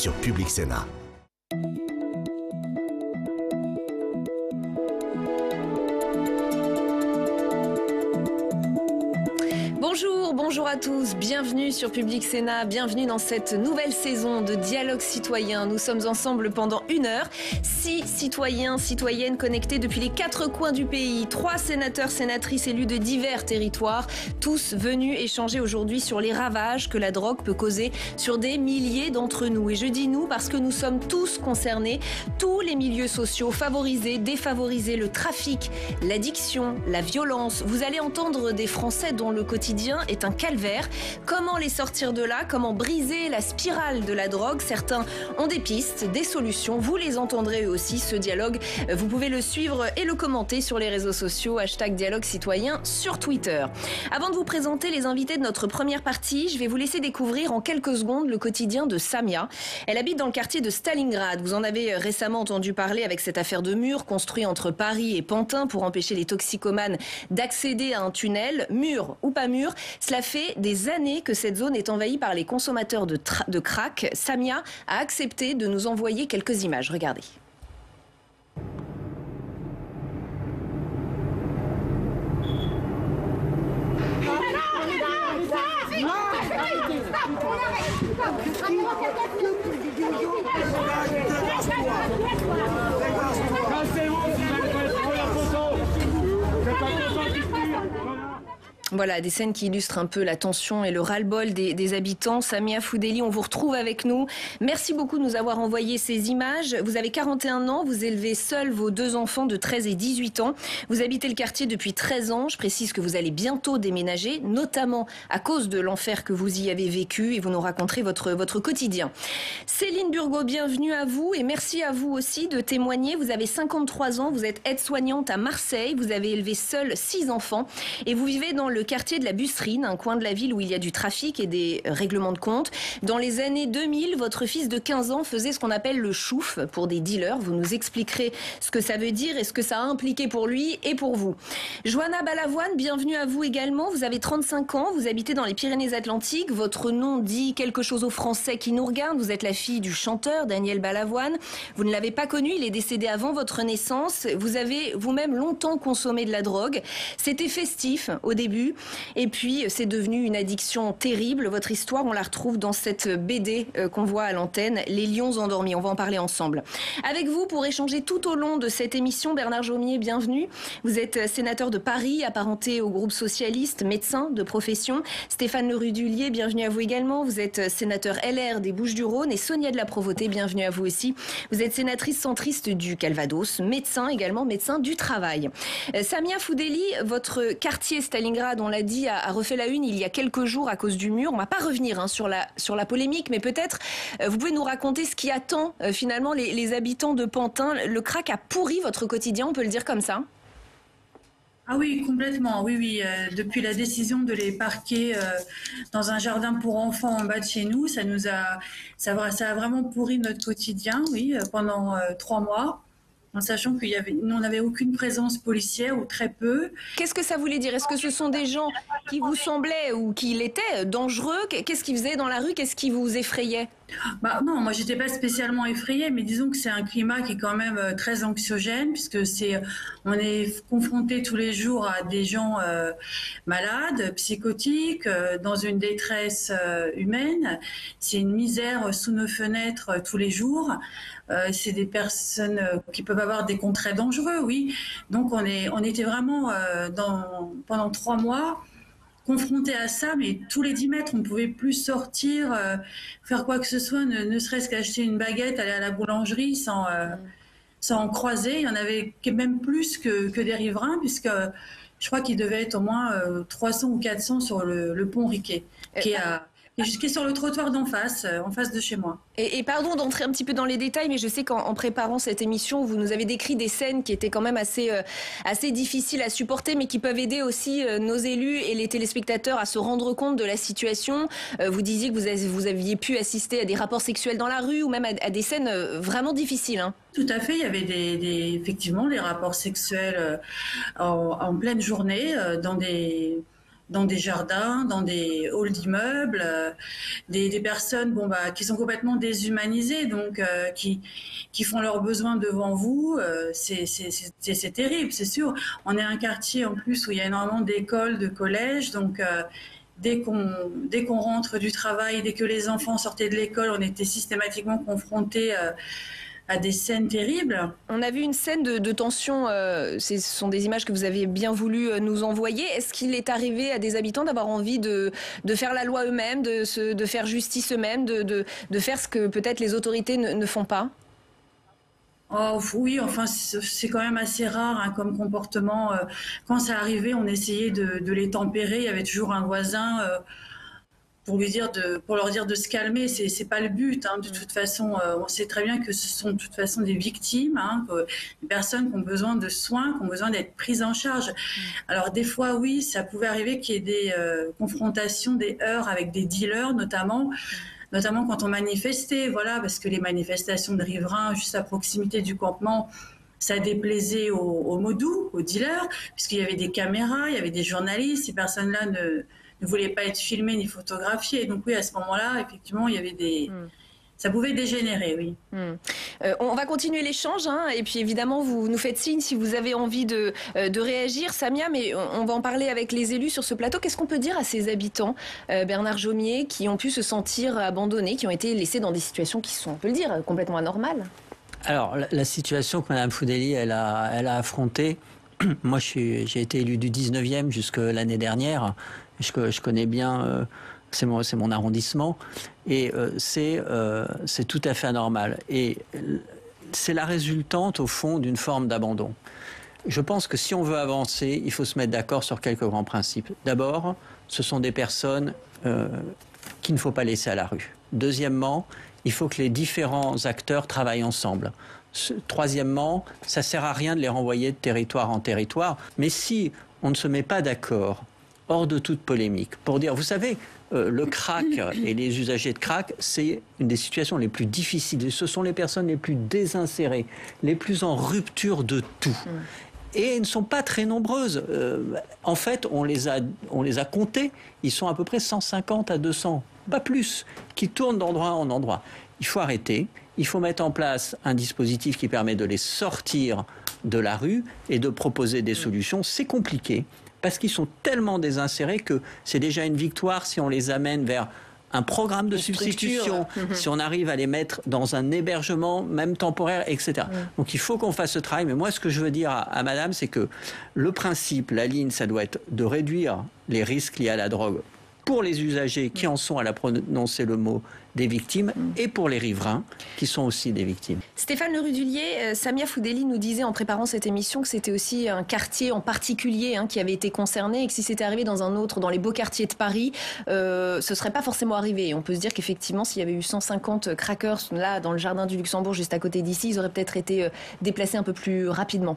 sur Public Sénat. Bonjour à tous, bienvenue sur Public Sénat, bienvenue dans cette nouvelle saison de Dialogue citoyen. Nous sommes ensemble pendant 1 heure, 6 citoyens, citoyennes connectés depuis les 4 coins du pays, 3 sénateurs, sénatrices élus de divers territoires, tous venus échanger aujourd'hui sur les ravages que la drogue peut causer sur des milliers d'entre nous. Et je dis nous parce que nous sommes tous concernés, tous les milieux sociaux, favorisés, défavorisés, le trafic, l'addiction, la violence. Vous allez entendre des Français dont le quotidien est un calvaire. Comment les sortir de là? Comment briser la spirale de la drogue? Certains ont des pistes, des solutions. Vous les entendrez eux aussi, ce dialogue. Vous pouvez le suivre et le commenter sur les réseaux sociaux, #Dialogue Citoyen sur Twitter. Avant de vous présenter les invités de notre première partie, je vais vous laisser découvrir en quelques secondes le quotidien de Samia. Elle habite dans le quartier de Stalingrad. Vous en avez récemment entendu parler avec cette affaire de mur construit entre Paris et Pantin pour empêcher les toxicomanes d'accéder à un tunnel. Mur ou pas mur, cela fait des années que cette zone est envahie par les consommateurs de crack. Samia a accepté de nous envoyer quelques images. Regardez. Voilà, des scènes qui illustrent un peu la tension et le ras-le-bol des habitants. Samia Foudeli, on vous retrouve avec nous. Merci beaucoup de nous avoir envoyé ces images. Vous avez 41 ans, vous élevez seul vos 2 enfants de 13 et 18 ans. Vous habitez le quartier depuis 13 ans. Je précise que vous allez bientôt déménager, notamment à cause de l'enfer que vous y avez vécu, et vous nous raconterez votre quotidien. Céline Burgot, bienvenue à vous et merci à vous aussi de témoigner. Vous avez 53 ans, vous êtes aide-soignante à Marseille. Vous avez élevé seul 6 enfants et vous vivez dans le quartier de la Busserine, un coin de la ville où il y a du trafic et des règlements de compte. Dans les années 2000, votre fils de 15 ans faisait ce qu'on appelle le chouf pour des dealers. Vous nous expliquerez ce que ça veut dire et ce que ça a impliqué pour lui et pour vous. Johanna Balavoine, bienvenue à vous également. Vous avez 35 ans, vous habitez dans les Pyrénées-Atlantiques. Votre nom dit quelque chose aux Français qui nous regardent. Vous êtes la fille du chanteur Daniel Balavoine. Vous ne l'avez pas connu, il est décédé avant votre naissance. Vous avez vous-même longtemps consommé de la drogue. C'était festif au début. Et puis, c'est devenu une addiction terrible. Votre histoire, on la retrouve dans cette BD qu'on voit à l'antenne, Les Lions endormis. On va en parler ensemble. Avec vous, pour échanger tout au long de cette émission, Bernard Jaumier, bienvenue. Vous êtes sénateur de Paris, apparenté au groupe socialiste, médecin de profession. Stéphane Le Rudulier, bienvenue à vous également. Vous êtes sénateur LR des Bouches-du-Rhône. Et Sonia de la Provôté, bienvenue à vous aussi. Vous êtes sénatrice centriste du Calvados, médecin également, médecin du travail. Samia Foudeli, votre quartier Stalingrad, on l'a dit, a refait la une il y a quelques jours à cause du mur. On ne va pas revenir sur la polémique, mais peut-être vous pouvez nous raconter ce qui attend finalement les habitants de Pantin. Le crack a pourri votre quotidien, on peut le dire comme ça? Ah oui, complètement. Oui. Depuis la décision de les parquer dans un jardin pour enfants en bas de chez nous, ça a vraiment pourri notre quotidien, oui, pendant 3 mois. En sachant qu'on n'avait aucune présence policière ou très peu. Qu'est-ce que ça voulait dire? Est-ce que ce sont des gens qui vous semblaient ou qui l'étaient dangereux? Qu'est-ce qu'ils faisaient dans la rue? Qu'est-ce qui vous effrayait? Non, moi j'étais pas spécialement effrayée, mais disons que c'est un climat qui est quand même très anxiogène, puisque on est confronté tous les jours à des gens malades, psychotiques, dans une détresse humaine. C'est une misère sous nos fenêtres tous les jours. C'est des personnes qui peuvent avoir des comptes très dangereux, oui. Donc on était vraiment pendant 3 mois confrontés à ça, mais tous les 10 mètres, on ne pouvait plus sortir, faire quoi que ce soit, ne serait-ce qu'acheter une baguette, aller à la boulangerie sans en croiser. Il y en avait même plus que des riverains, puisque je crois qu'il devait être au moins 300 ou 400 sur le pont Riquet, qui est sur le trottoir en face de chez moi. Et pardon d'entrer un petit peu dans les détails, mais je sais qu'en préparant cette émission, vous nous avez décrit des scènes qui étaient quand même assez difficiles à supporter, mais qui peuvent aider aussi nos élus et les téléspectateurs à se rendre compte de la situation. Vous disiez que vous aviez pu assister à des rapports sexuels dans la rue ou même à des scènes vraiment difficiles. Hein. Tout à fait, il y avait effectivement des rapports sexuels en pleine journée dans des dans des jardins, dans des halls d'immeubles, des personnes qui sont complètement déshumanisées, donc qui font leurs besoins devant vous. C'est terrible, c'est sûr. On est un quartier en plus où il y a énormément d'écoles, de collèges, donc dès qu'on rentre du travail, dès que les enfants sortaient de l'école, on était systématiquement confrontés à des scènes terribles. On a vu une scène de tension, ce sont des images que vous avez bien voulu nous envoyer. Est-ce qu'il est arrivé à des habitants d'avoir envie de faire la loi eux-mêmes, de faire justice eux-mêmes, de faire ce que peut-être les autorités ne font pas ? Oh, oui, enfin, c'est quand même assez rare hein, comme comportement. Quand ça arrivait, on essayait de les tempérer. Il y avait toujours un voisin pour leur dire de se calmer. C'est pas le but. Hein. De toute façon, on sait très bien que ce sont de toute façon des victimes, hein, des personnes qui ont besoin de soins, qui ont besoin d'être prises en charge. Alors des fois, oui, ça pouvait arriver qu'il y ait des confrontations, des heurts avec des dealers, notamment quand on manifestait, voilà, parce que les manifestations de riverains juste à proximité du campement, ça déplaisait aux modus, aux dealers, puisqu'il y avait des caméras, il y avait des journalistes, ces personnes-là ne voulaient pas être filmées ni photographiées. Donc oui, à ce moment-là, effectivement, il y avait ça pouvait dégénérer, oui. On va continuer l'échange, hein, et puis évidemment, vous nous faites signe si vous avez envie de réagir, Samia, mais on va en parler avec les élus sur ce plateau. Qu'est-ce qu'on peut dire à ces habitants, Bernard Jomier, qui ont pu se sentir abandonnés, qui ont été laissés dans des situations qui sont, on peut le dire, complètement anormales ? Alors, la situation que Mme Foudeli, elle a affrontée, moi j'ai été élu du 19e jusque l'année dernière, je connais bien... C'est mon arrondissement et c'est tout à fait anormal. Et c'est la résultante, au fond, d'une forme d'abandon. Je pense que si on veut avancer, il faut se mettre d'accord sur quelques grands principes. D'abord, ce sont des personnes qu'il ne faut pas laisser à la rue. Deuxièmement, il faut que les différents acteurs travaillent ensemble. Troisièmement, ça ne sert à rien de les renvoyer de territoire en territoire. Mais si on ne se met pas d'accord, hors de toute polémique, pour dire, vous savez... le crack et les usagers de crack, c'est une des situations les plus difficiles. Ce sont les personnes les plus désinsérées, les plus en rupture de tout. Et elles ne sont pas très nombreuses. En fait, on les a comptées. Ils sont à peu près 150 à 200, pas plus, qui tournent d'endroit en endroit. Il faut arrêter. Il faut mettre en place un dispositif qui permet de les sortir de la rue et de proposer des solutions. C'est compliqué. Parce qu'ils sont tellement désinsérés que c'est déjà une victoire si on les amène vers un programme de substitution, si on arrive à les mettre dans un hébergement, même temporaire, etc. Donc il faut qu'on fasse ce travail. Mais moi, ce que je veux dire à madame, c'est que le principe, la ligne, ça doit être de réduire les risques liés à la drogue pour les usagers qui en sont, à la prononcer le mot, des victimes, et pour les riverains qui sont aussi des victimes. Stéphane Le Rudulier, Samia Foudeli nous disait en préparant cette émission que c'était aussi un quartier en particulier qui avait été concerné, et que si c'était arrivé dans un autre, dans les beaux quartiers de Paris, ce ne serait pas forcément arrivé. Et on peut se dire qu'effectivement, s'il y avait eu 150 crackers là dans le jardin du Luxembourg, juste à côté d'ici, ils auraient peut-être été déplacés un peu plus rapidement.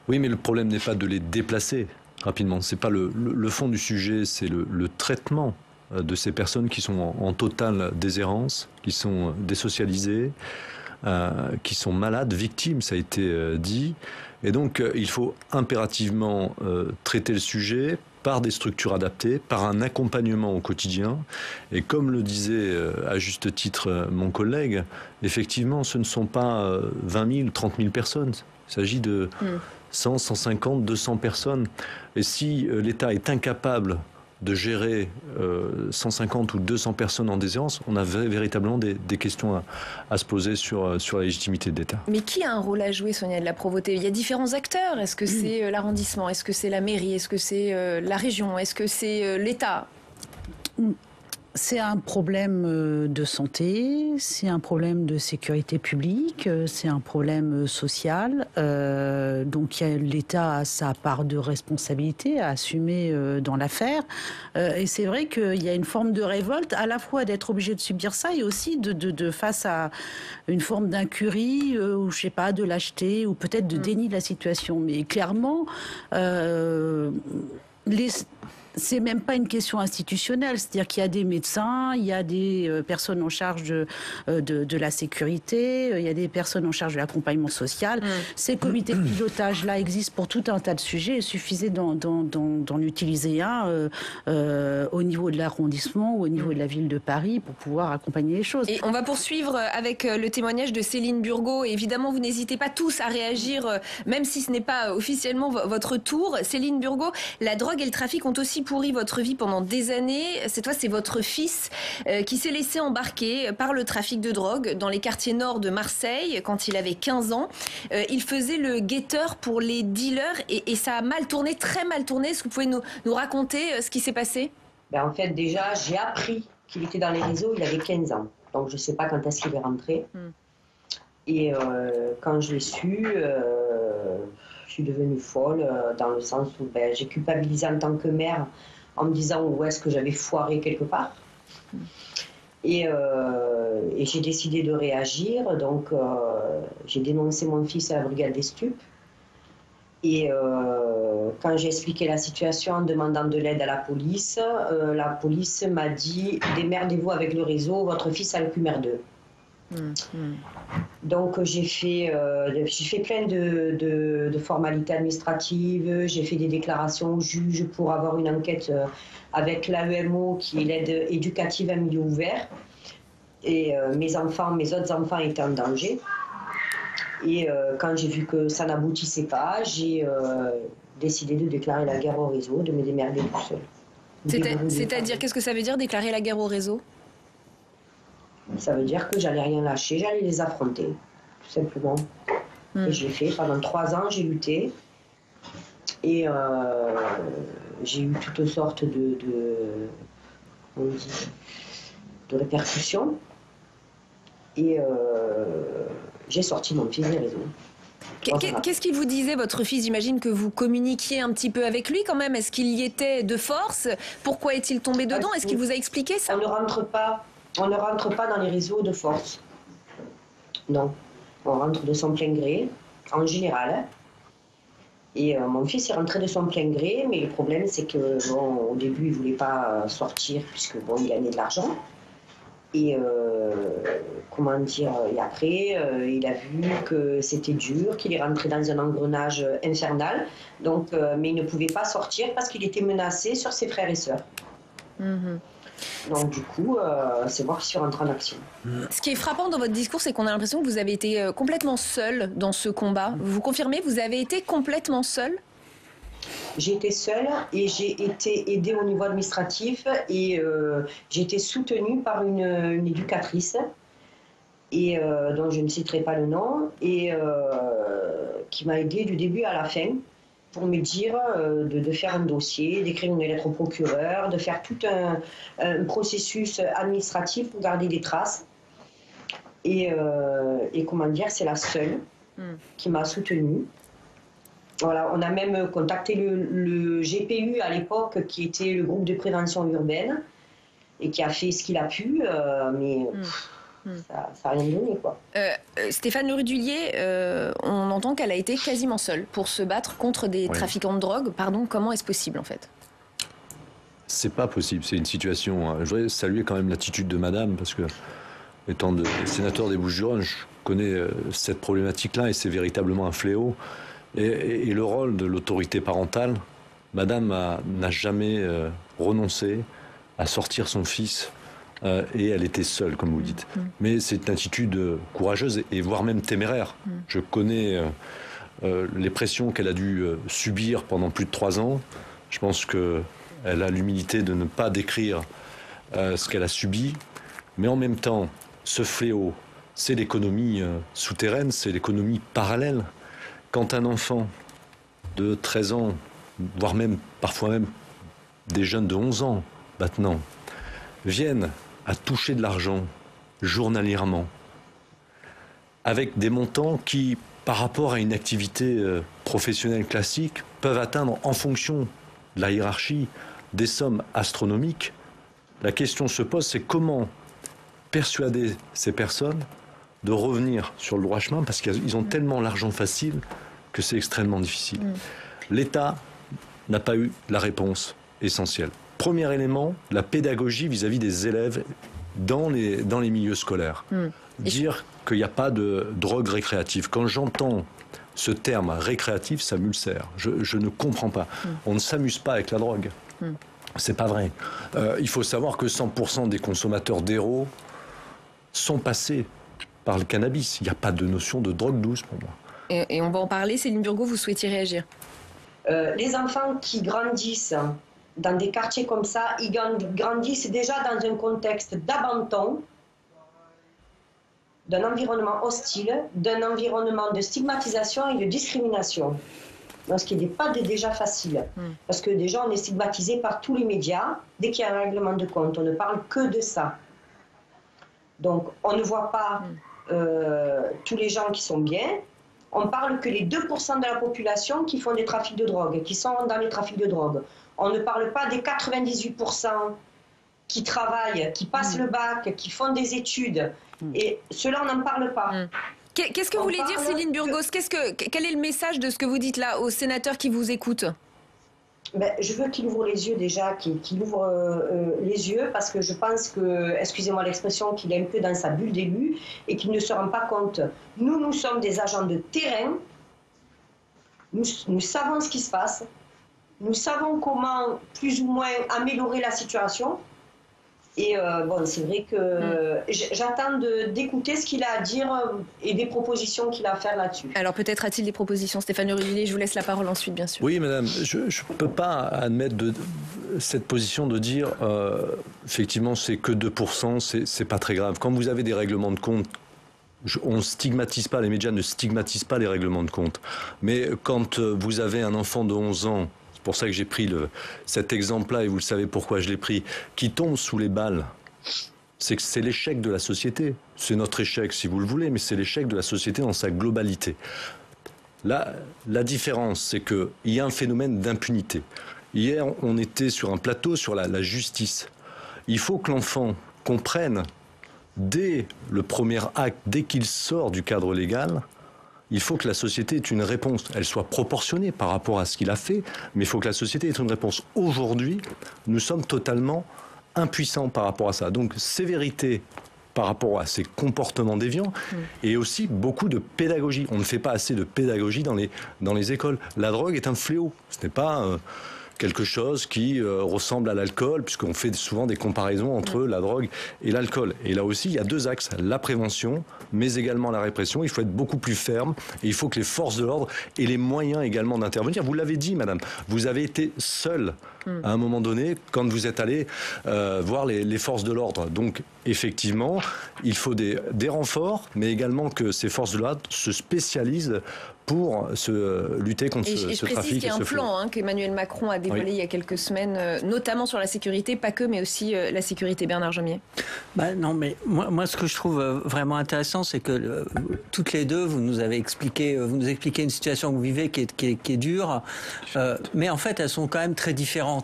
Oui, mais le problème n'est pas de les déplacer rapidement. C'est pas le fond du sujet, c'est le traitement de ces personnes qui sont en totale déshérence, qui sont désocialisées, qui sont malades, victimes, ça a été dit. Et donc, il faut impérativement traiter le sujet par des structures adaptées, par un accompagnement au quotidien. Et comme le disait à juste titre mon collègue, effectivement, ce ne sont pas 20 000, 30 000 personnes. Il s'agit de 100, 150, 200 personnes. Et si l'État est incapable de gérer 150 ou 200 personnes en déshérence, on a véritablement des questions à se poser sur la légitimité de l'État. Mais qui a un rôle à jouer, Sonia de la Provôté ? Il y a différents acteurs. Est-ce que c'est l'arrondissement ? Est-ce que c'est la mairie ? Est-ce que c'est la région ? Est-ce que c'est l'État ? C'est un problème de santé, c'est un problème de sécurité publique, c'est un problème social. Donc l'État a sa part de responsabilité à assumer dans l'affaire. Et c'est vrai qu'il y a une forme de révolte, à la fois d'être obligé de subir ça et aussi de face à une forme d'incurie ou je sais pas, de lâcheté ou peut-être de déni de la situation. Mais clairement, C'est même pas une question institutionnelle, c'est-à-dire qu'il y a des médecins, il y a des personnes en charge de la sécurité, il y a des personnes en charge de l'accompagnement social. Ces comités de pilotage-là existent pour tout un tas de sujets. Il suffisait d'en utiliser un au niveau de l'arrondissement ou au niveau de la ville de Paris pour pouvoir accompagner les choses. Et on va poursuivre avec le témoignage de Céline Burgot. Et évidemment, vous n'hésitez pas tous à réagir, même si ce n'est pas officiellement votre tour. Céline Burgot, la drogue et le trafic ont aussi pourri votre vie pendant des années. Cette fois, c'est votre fils qui s'est laissé embarquer par le trafic de drogue dans les quartiers nord de Marseille quand il avait 15 ans. Il faisait le guetteur pour les dealers et ça a mal tourné, très mal tourné. Est-ce que vous pouvez nous raconter ce qui s'est passé? En fait, déjà, j'ai appris qu'il était dans les réseaux, il avait 15 ans. Donc, je ne sais pas quand est-ce qu'il est rentré. Et quand je l'ai su, je suis devenue folle dans le sens où j'ai culpabilisé en tant que mère en me disant où est-ce que j'avais foiré quelque part. Et j'ai décidé de réagir. Donc, j'ai dénoncé mon fils à la brigade des stupes. Et quand j'ai expliqué la situation en demandant de l'aide à la police m'a dit « Démerdez-vous avec le réseau, votre fils a le QMR2 ». Donc j'ai fait plein de formalités administratives, j'ai fait des déclarations au juge pour avoir une enquête avec l'AEMO qui est l'aide éducative à milieu ouvert. Et mes autres enfants étaient en danger. Et quand j'ai vu que ça n'aboutissait pas, j'ai décidé de déclarer la guerre au réseau, de me démerder tout seul. C'est-à-dire, qu'est-ce que ça veut dire déclarer la guerre au réseau? Ça veut dire que j'allais rien lâcher, j'allais les affronter, tout simplement. Et je l'ai fait. Pendant 3 ans, j'ai lutté. Et j'ai eu toutes sortes de répercussions. Et j'ai sorti mon fils des réseaux. Qu'est-ce qu'il vous disait, votre fils? J'imagine que vous communiquiez un petit peu avec lui quand même. Est-ce qu'il y était de force? Pourquoi est-il tombé dedans? Est-ce qu'il vous a expliqué ça? On ne rentre pas dans les réseaux de force. Non. On rentre de son plein gré, en général. Et mon fils est rentré de son plein gré, mais le problème, c'est que au début, il ne voulait pas sortir, puisque il gagnait de l'argent. Et et après, il a vu que c'était dur, qu'il est rentré dans un engrenage infernal. Donc, mais il ne pouvait pas sortir parce qu'il était menacé sur ses frères et sœurs. Donc du coup, c'est moi qui suis rentrée en action. Ce qui est frappant dans votre discours, c'est qu'on a l'impression que vous avez été complètement seule dans ce combat. Vous confirmez, vous avez été complètement seule? J'ai été seule et j'ai été aidée au niveau administratif et j'ai été soutenue par une éducatrice et, dont je ne citerai pas le nom et qui m'a aidée du début à la fin pour me dire de faire un dossier, d'écrire une lettre au procureur, de faire tout un processus administratif pour garder des traces. Et comment dire, c'est la seule qui m'a soutenue. Voilà, on a même contacté le GPU à l'époque, qui était le groupe de prévention urbaine, et qui a fait ce qu'il a pu, mais ça n'a rien donné, quoi. Stéphane Le Rudulier, on entend qu'elle a été quasiment seule pour se battre contre des trafiquants de drogue. Pardon, comment est-ce possible, en fait? C'est pas possible, c'est une situation... Je voudrais saluer quand même l'attitude de madame, parce que, étant sénateur des Bouches-du-Rhône, je connais cette problématique-là, et c'est véritablement un fléau. Et le rôle de l'autorité parentale, madame n'a jamais renoncé à sortir son fils, et elle était seule, comme vous dites. Mais c'est une attitude courageuse, et voire même téméraire. Je connais les pressions qu'elle a dû subir pendant plus de 3 ans. Je pense qu'elle a l'humilité de ne pas décrire ce qu'elle a subi. Mais en même temps, ce fléau, c'est l'économie souterraine, c'est l'économie parallèle. Quand un enfant de 13 ans, voire même parfois même des jeunes de 11 ans maintenant, viennent à toucher de l'argent journalièrement, avec des montants qui, par rapport à une activité professionnelle classique, peuvent atteindre, en fonction de la hiérarchie, des sommes astronomiques, la question se pose, c'est comment persuader ces personnes de revenir sur le droit chemin, parce qu'ils ont tellement l'argent facile que c'est extrêmement difficile. L'État n'a pas eu la réponse. essentiels. Premier élément, la pédagogie vis-à-vis des élèves dans les milieux scolaires. Dire qu'il n'y a pas de drogue récréative. Quand j'entends ce terme récréatif, ça m'ulcère. Je ne comprends pas. On ne s'amuse pas avec la drogue. C'est pas vrai. Il faut savoir que 100% des consommateurs d'héros sont passés par le cannabis. Il n'y a pas de notion de drogue douce pour moi. Et on va en parler. Céline Burgot, vous souhaitiez réagir? Les enfants qui grandissent dans des quartiers comme ça, ils grandissent déjà dans un contexte d'abandon, d'un environnement hostile, d'un environnement de stigmatisation et de discrimination. Donc, ce qui n'est pas déjà facile. Parce que déjà, on est stigmatisé par tous les médias. Dès qu'il y a un règlement de compte, on ne parle que de ça. Donc, on ne voit pas tous les gens qui sont bien. On parle que les 2% de la population qui font des trafics de drogue, qui sont dans les trafics de drogue. On ne parle pas des 98% qui travaillent, qui passent le bac, qui font des études. Et cela, on n'en parle pas. Qu'est-ce que vous voulez dire, Céline Burgos? Quel est le message de ce que vous dites là aux sénateurs qui vous écoutent? Je veux qu'il ouvre les yeux déjà, qu'il ouvre les yeux, parce que je pense que, excusez-moi l'expression, qu'il est un peu dans sa bulle d'élu et qu'il ne se rend pas compte. Nous sommes des agents de terrain, nous savons ce qui se passe, nous savons comment plus ou moins améliorer la situation. Et c'est vrai que j'attends d'écouter ce qu'il a à dire et des propositions qu'il a à faire là-dessus. Alors peut-être a-t-il des propositions, Stéphane Le Rudulier, je vous laisse la parole ensuite, bien sûr. Oui, madame, je ne peux pas admettre cette position de dire effectivement c'est que 2%, c'est pas très grave. Quand vous avez des règlements de compte, on ne stigmatise pas, les médias ne stigmatisent pas les règlements de compte. Mais quand vous avez un enfant de 11 ans, c'est pour ça que j'ai pris cet exemple-là, et vous le savez pourquoi je l'ai pris, qui tombe sous les balles, c'est que c'est l'échec de la société. C'est notre échec, si vous le voulez, mais c'est l'échec de la société dans sa globalité. Là, la différence, c'est qu'il y a un phénomène d'impunité. Hier, on était sur un plateau sur la justice. Il faut que l'enfant comprenne, dès le premier acte, dès qu'il sort du cadre légal, il faut que la société ait une réponse. Elle soit proportionnée par rapport à ce qu'il a fait, mais il faut que la société ait une réponse. Aujourd'hui, nous sommes totalement impuissants par rapport à ça. Donc, sévérité par rapport à ces comportements déviants et aussi beaucoup de pédagogie. On ne fait pas assez de pédagogie dans les écoles. La drogue est un fléau. Ce n'est pas quelque chose qui ressemble à l'alcool, puisqu'on fait souvent des comparaisons entre la drogue et l'alcool. Et là aussi, il y a deux axes, la prévention, mais également la répression. Il faut être beaucoup plus ferme et il faut que les forces de l'ordre aient les moyens également d'intervenir. Vous l'avez dit, madame, vous avez été seule à un moment donné quand vous êtes allé voir les forces de l'ordre. Donc, effectivement, il faut des renforts, mais également que ces forces de l'ordre se spécialisent pour lutter contre ce trafic. Je précise qu'il y a un plan qu'Emmanuel Macron a dévoilé il y a quelques semaines, notamment sur la sécurité, pas que, mais aussi la sécurité. Bernard Jomier. Non, mais moi, ce que je trouve vraiment intéressant, c'est que toutes les deux, vous nous expliquez une situation que vous vivez qui est dure, mais en fait, elles sont quand même très différentes.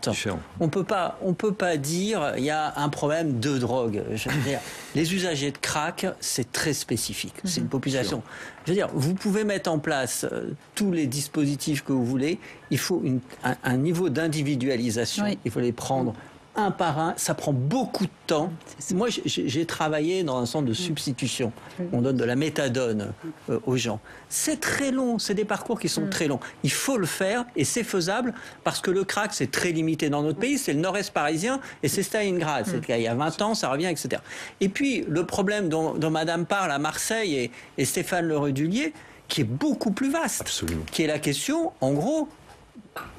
On peut pas dire il y a un problème de drogue. Je veux dire, les usagers de crack, c'est très spécifique. C'est une population. Je veux dire, vous pouvez mettre en place tous les dispositifs que vous voulez. Il faut un niveau d'individualisation. Oui. Il faut les prendre un par un. Ça prend beaucoup de temps. Moi, j'ai travaillé dans un centre de substitution. On donne de la méthadone aux gens. C'est très long. C'est des parcours qui sont très longs. Il faut le faire et c'est faisable parce que le crack, c'est très limité dans notre pays. C'est le nord-est parisien et c'est Stalingrad. C'est le cas il y a 20 ans, ça revient, etc. Et puis, le problème dont Madame parle à Marseille et Stéphane Le Rudulier, qui est beaucoup plus vaste. Absolument. Qui est la question, en gros,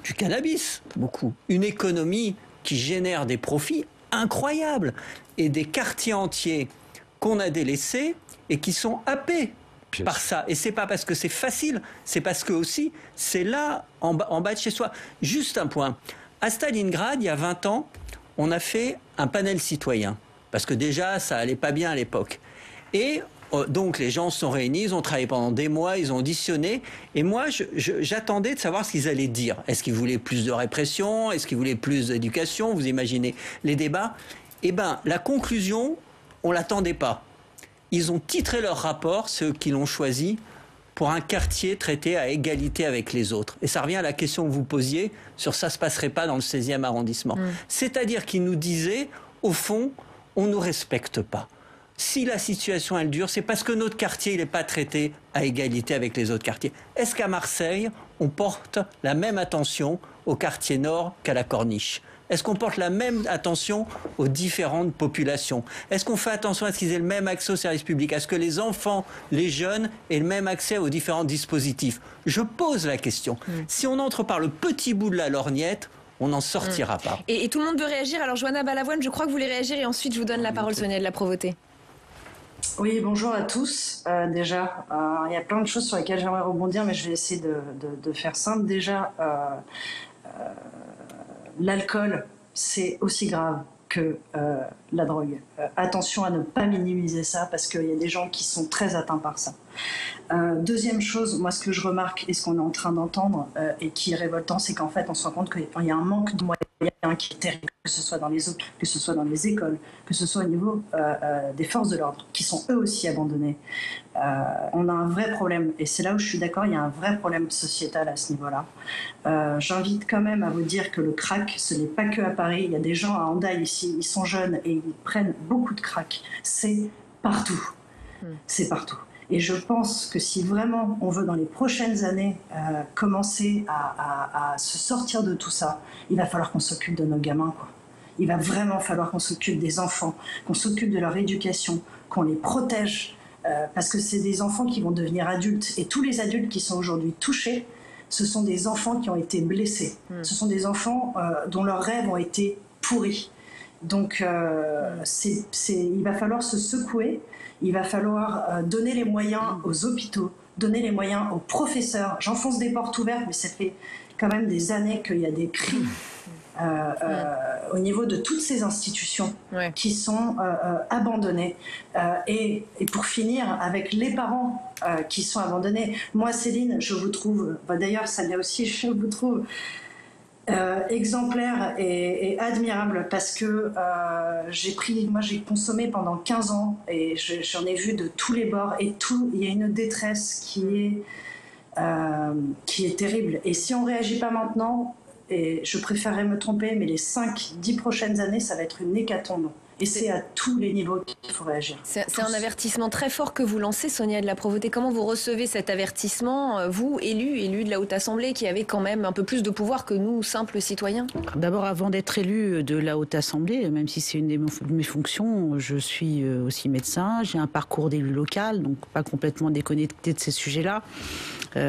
du cannabis. Beaucoup. Une économie qui génère des profits incroyables et des quartiers entiers qu'on a délaissés et qui sont happés par ça. Et c'est pas parce que c'est facile, c'est parce que aussi c'est là en bas de chez soi. Juste un point. À Stalingrad, il y a 20 ans, on a fait un panel citoyen parce que déjà ça allait pas bien à l'époque. Et donc les gens se sont réunis, ils ont travaillé pendant des mois, ils ont auditionné. Et moi, j'attendais de savoir ce qu'ils allaient dire. Est-ce qu'ils voulaient plus de répression? Est-ce qu'ils voulaient plus d'éducation? Vous imaginez les débats? Eh bien, la conclusion, on ne l'attendait pas. Ils ont titré leur rapport, ceux qui l'ont choisi, pour un quartier traité à égalité avec les autres. Et ça revient à la question que vous posiez sur ça se passerait pas dans le 16e arrondissement. C'est-à-dire qu'ils nous disaient, au fond, on ne nous respecte pas. Si la situation elle dure, c'est parce que notre quartier n'est pas traité à égalité avec les autres quartiers. Est-ce qu'à Marseille, on porte la même attention au quartier nord qu'à la Corniche ? Est-ce qu'on porte la même attention aux différentes populations ? Est-ce qu'on fait attention à ce qu'ils aient le même accès aux services publics ? À ce que les enfants, les jeunes aient le même accès aux différents dispositifs ? Je pose la question. Si on entre par le petit bout de la lorgnette, on n'en sortira pas. Et tout le monde veut réagir. Alors, Johanna Balavoine, je crois que vous voulez réagir et ensuite je vous donne la parole, Sonia de la Provôté. Oui, bonjour à tous. Déjà, il y a plein de choses sur lesquelles j'aimerais rebondir, mais je vais essayer de faire simple. Déjà, l'alcool, c'est aussi grave que la drogue. Attention à ne pas minimiser ça parce qu'il y a des gens qui sont très atteints par ça. Deuxième chose, moi ce que je remarque et ce qu'on est en train d'entendre et qui est révoltant, c'est qu'en fait on se rend compte qu'il y a un manque de moyens qui est terrible, que ce soit dans les hôpitaux, que ce soit dans les écoles, que ce soit au niveau des forces de l'ordre, qui sont eux aussi abandonnés. On a un vrai problème, et c'est là où je suis d'accord, il y a un vrai problème sociétal à ce niveau-là. J'invite quand même à vous dire que le crack, ce n'est pas que à Paris, il y a des gens à Hendaye ici, ils sont jeunes et ils prennent beaucoup de crack. C'est partout. C'est partout. Et je pense que si vraiment on veut dans les prochaines années commencer à se sortir de tout ça, il va falloir qu'on s'occupe de nos gamins, quoi. Il va vraiment falloir qu'on s'occupe des enfants, qu'on s'occupe de leur éducation, qu'on les protège, parce que c'est des enfants qui vont devenir adultes. Et tous les adultes qui sont aujourd'hui touchés, ce sont des enfants qui ont été blessés. Ce sont des enfants dont leurs rêves ont été pourris. Donc il va falloir se secouer. Il va falloir donner les moyens aux hôpitaux, donner les moyens aux professeurs. J'enfonce des portes ouvertes, mais ça fait quand même des années qu'il y a des cris au niveau de toutes ces institutions qui sont abandonnées. Et pour finir, avec les parents qui sont abandonnés. Moi, Céline, je vous trouve, d'ailleurs, Salia aussi, je vous trouve exemplaire et admirable parce que j'ai consommé pendant 15 ans et j'en ai vu de tous les bords et il y a une détresse qui est terrible. Et si on ne réagit pas maintenant, et je préférerais me tromper, mais les 5-10 prochaines années, ça va être une hécatombe. Et c'est à tous les niveaux qu'il faut réagir. C'est un avertissement très fort que vous lancez, Sonia de la Provôté. Comment vous recevez cet avertissement, vous, élus de la Haute Assemblée, qui avez quand même un peu plus de pouvoir que nous, simples citoyens ? D'abord, avant d'être élu de la Haute Assemblée, même si c'est une de mes fonctions, je suis aussi médecin, j'ai un parcours d'élu local, donc pas complètement déconnecté de ces sujets-là.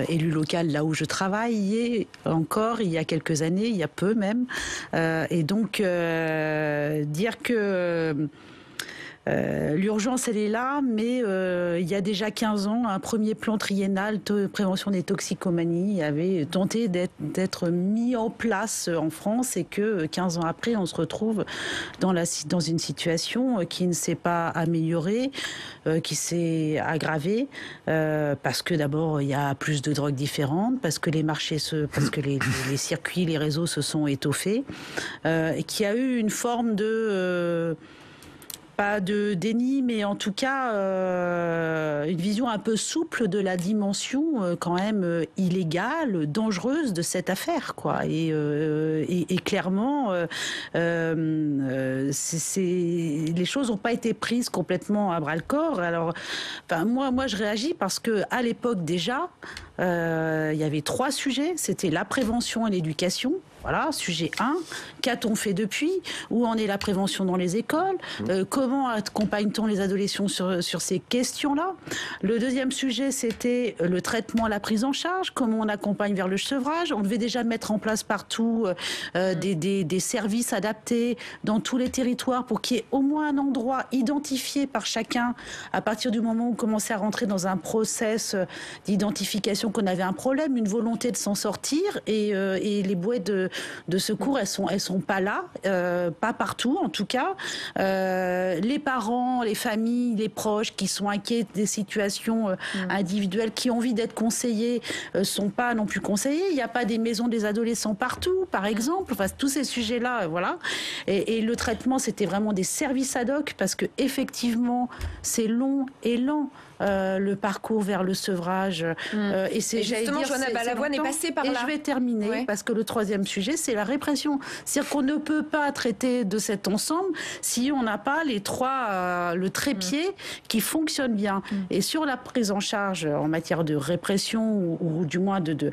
Élu local là où je travaille, et encore il y a quelques années, il y a peu même. Et donc, dire que l'urgence, elle est là, mais il y a déjà 15 ans, un premier plan triennal de prévention des toxicomanies avait tenté d'être mis en place en France et que 15 ans après, on se retrouve dans une situation qui ne s'est pas améliorée, qui s'est aggravée, parce que d'abord, il y a plus de drogues différentes, parce que les marchés, parce que les circuits, les réseaux se sont étoffés, et qu'il y a eu une forme de... pas de déni, mais en tout cas une vision un peu souple de la dimension quand même illégale, dangereuse de cette affaire, quoi. Et clairement, les choses n'ont pas été prises complètement à bras le corps. Alors, moi, je réagis parce que à l'époque déjà, il y avait 3 sujets. C'était la prévention et l'éducation. Voilà, sujet 1. Qu'a-t-on fait depuis ? Où en est la prévention dans les écoles ? Comment accompagne-t-on les adolescents sur ces questions-là ? Le deuxième sujet, c'était le traitement, la prise en charge. Comment on accompagne vers le sevrage ? On devait déjà mettre en place partout des services adaptés dans tous les territoires pour qu'il y ait au moins un endroit identifié par chacun à partir du moment où on commençait à rentrer dans un process d'identification qu'on avait un problème, une volonté de s'en sortir. Et les bouées de secours, elles sont pas là, pas partout en tout cas. Les parents, les familles, les proches qui sont inquiets des situations individuelles, qui ont envie d'être conseillés, sont pas non plus conseillés. Il n'y a pas des maisons des adolescents partout, par exemple. Enfin, tous ces sujets-là, voilà. Et le traitement, c'était vraiment des services ad hoc parce que effectivement, c'est long et lent. le parcours vers le sevrage. Et justement, Johanna Balavoine est passée par là. Et je vais terminer, parce que le troisième sujet, c'est la répression. C'est-à-dire qu'on ne peut pas traiter de cet ensemble si on n'a pas les trois, le trépied qui fonctionne bien. Et sur la prise en charge en matière de répression ou du moins de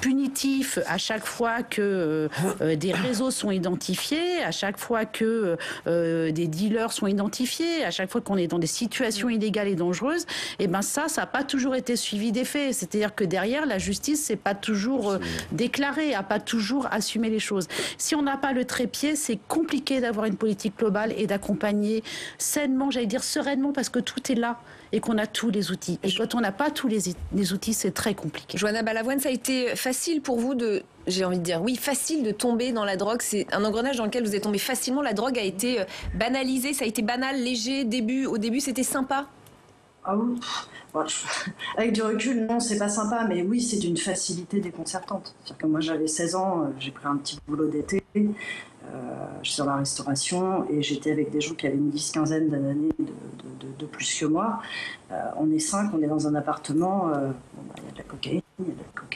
punitif à chaque fois que des réseaux sont identifiés, à chaque fois que des dealers sont identifiés, à chaque fois qu'on est dans des situations illégales et dangereuses, et ben ça n'a pas toujours été suivi des faits. C'est-à-dire que derrière, la justice s'est pas toujours déclarée, a pas toujours assumé les choses. Si on n'a pas le trépied, c'est compliqué d'avoir une politique globale et d'accompagner sainement, j'allais dire sereinement, parce que tout est là et qu'on a tous les outils. Et quand on n'a pas tous les outils, c'est très compliqué. Johanna Balavoine, ça a été facile pour vous j'ai envie de dire, oui, facile de tomber dans la drogue. C'est un engrenage dans lequel vous êtes tombé facilement. La drogue a été banalisée, ça a été banal, léger. Au début, c'était sympa. Ah oui. Bon, avec du recul, non, c'est pas sympa, mais oui, c'est d'une facilité déconcertante. C'est-à-dire que moi, j'avais 16 ans, j'ai pris un petit boulot d'été, je suis dans la restauration, et j'étais avec des gens qui avaient une 10-15aine d'années de plus que moi. On est 5, on est dans un appartement, il y a de la cocaïne,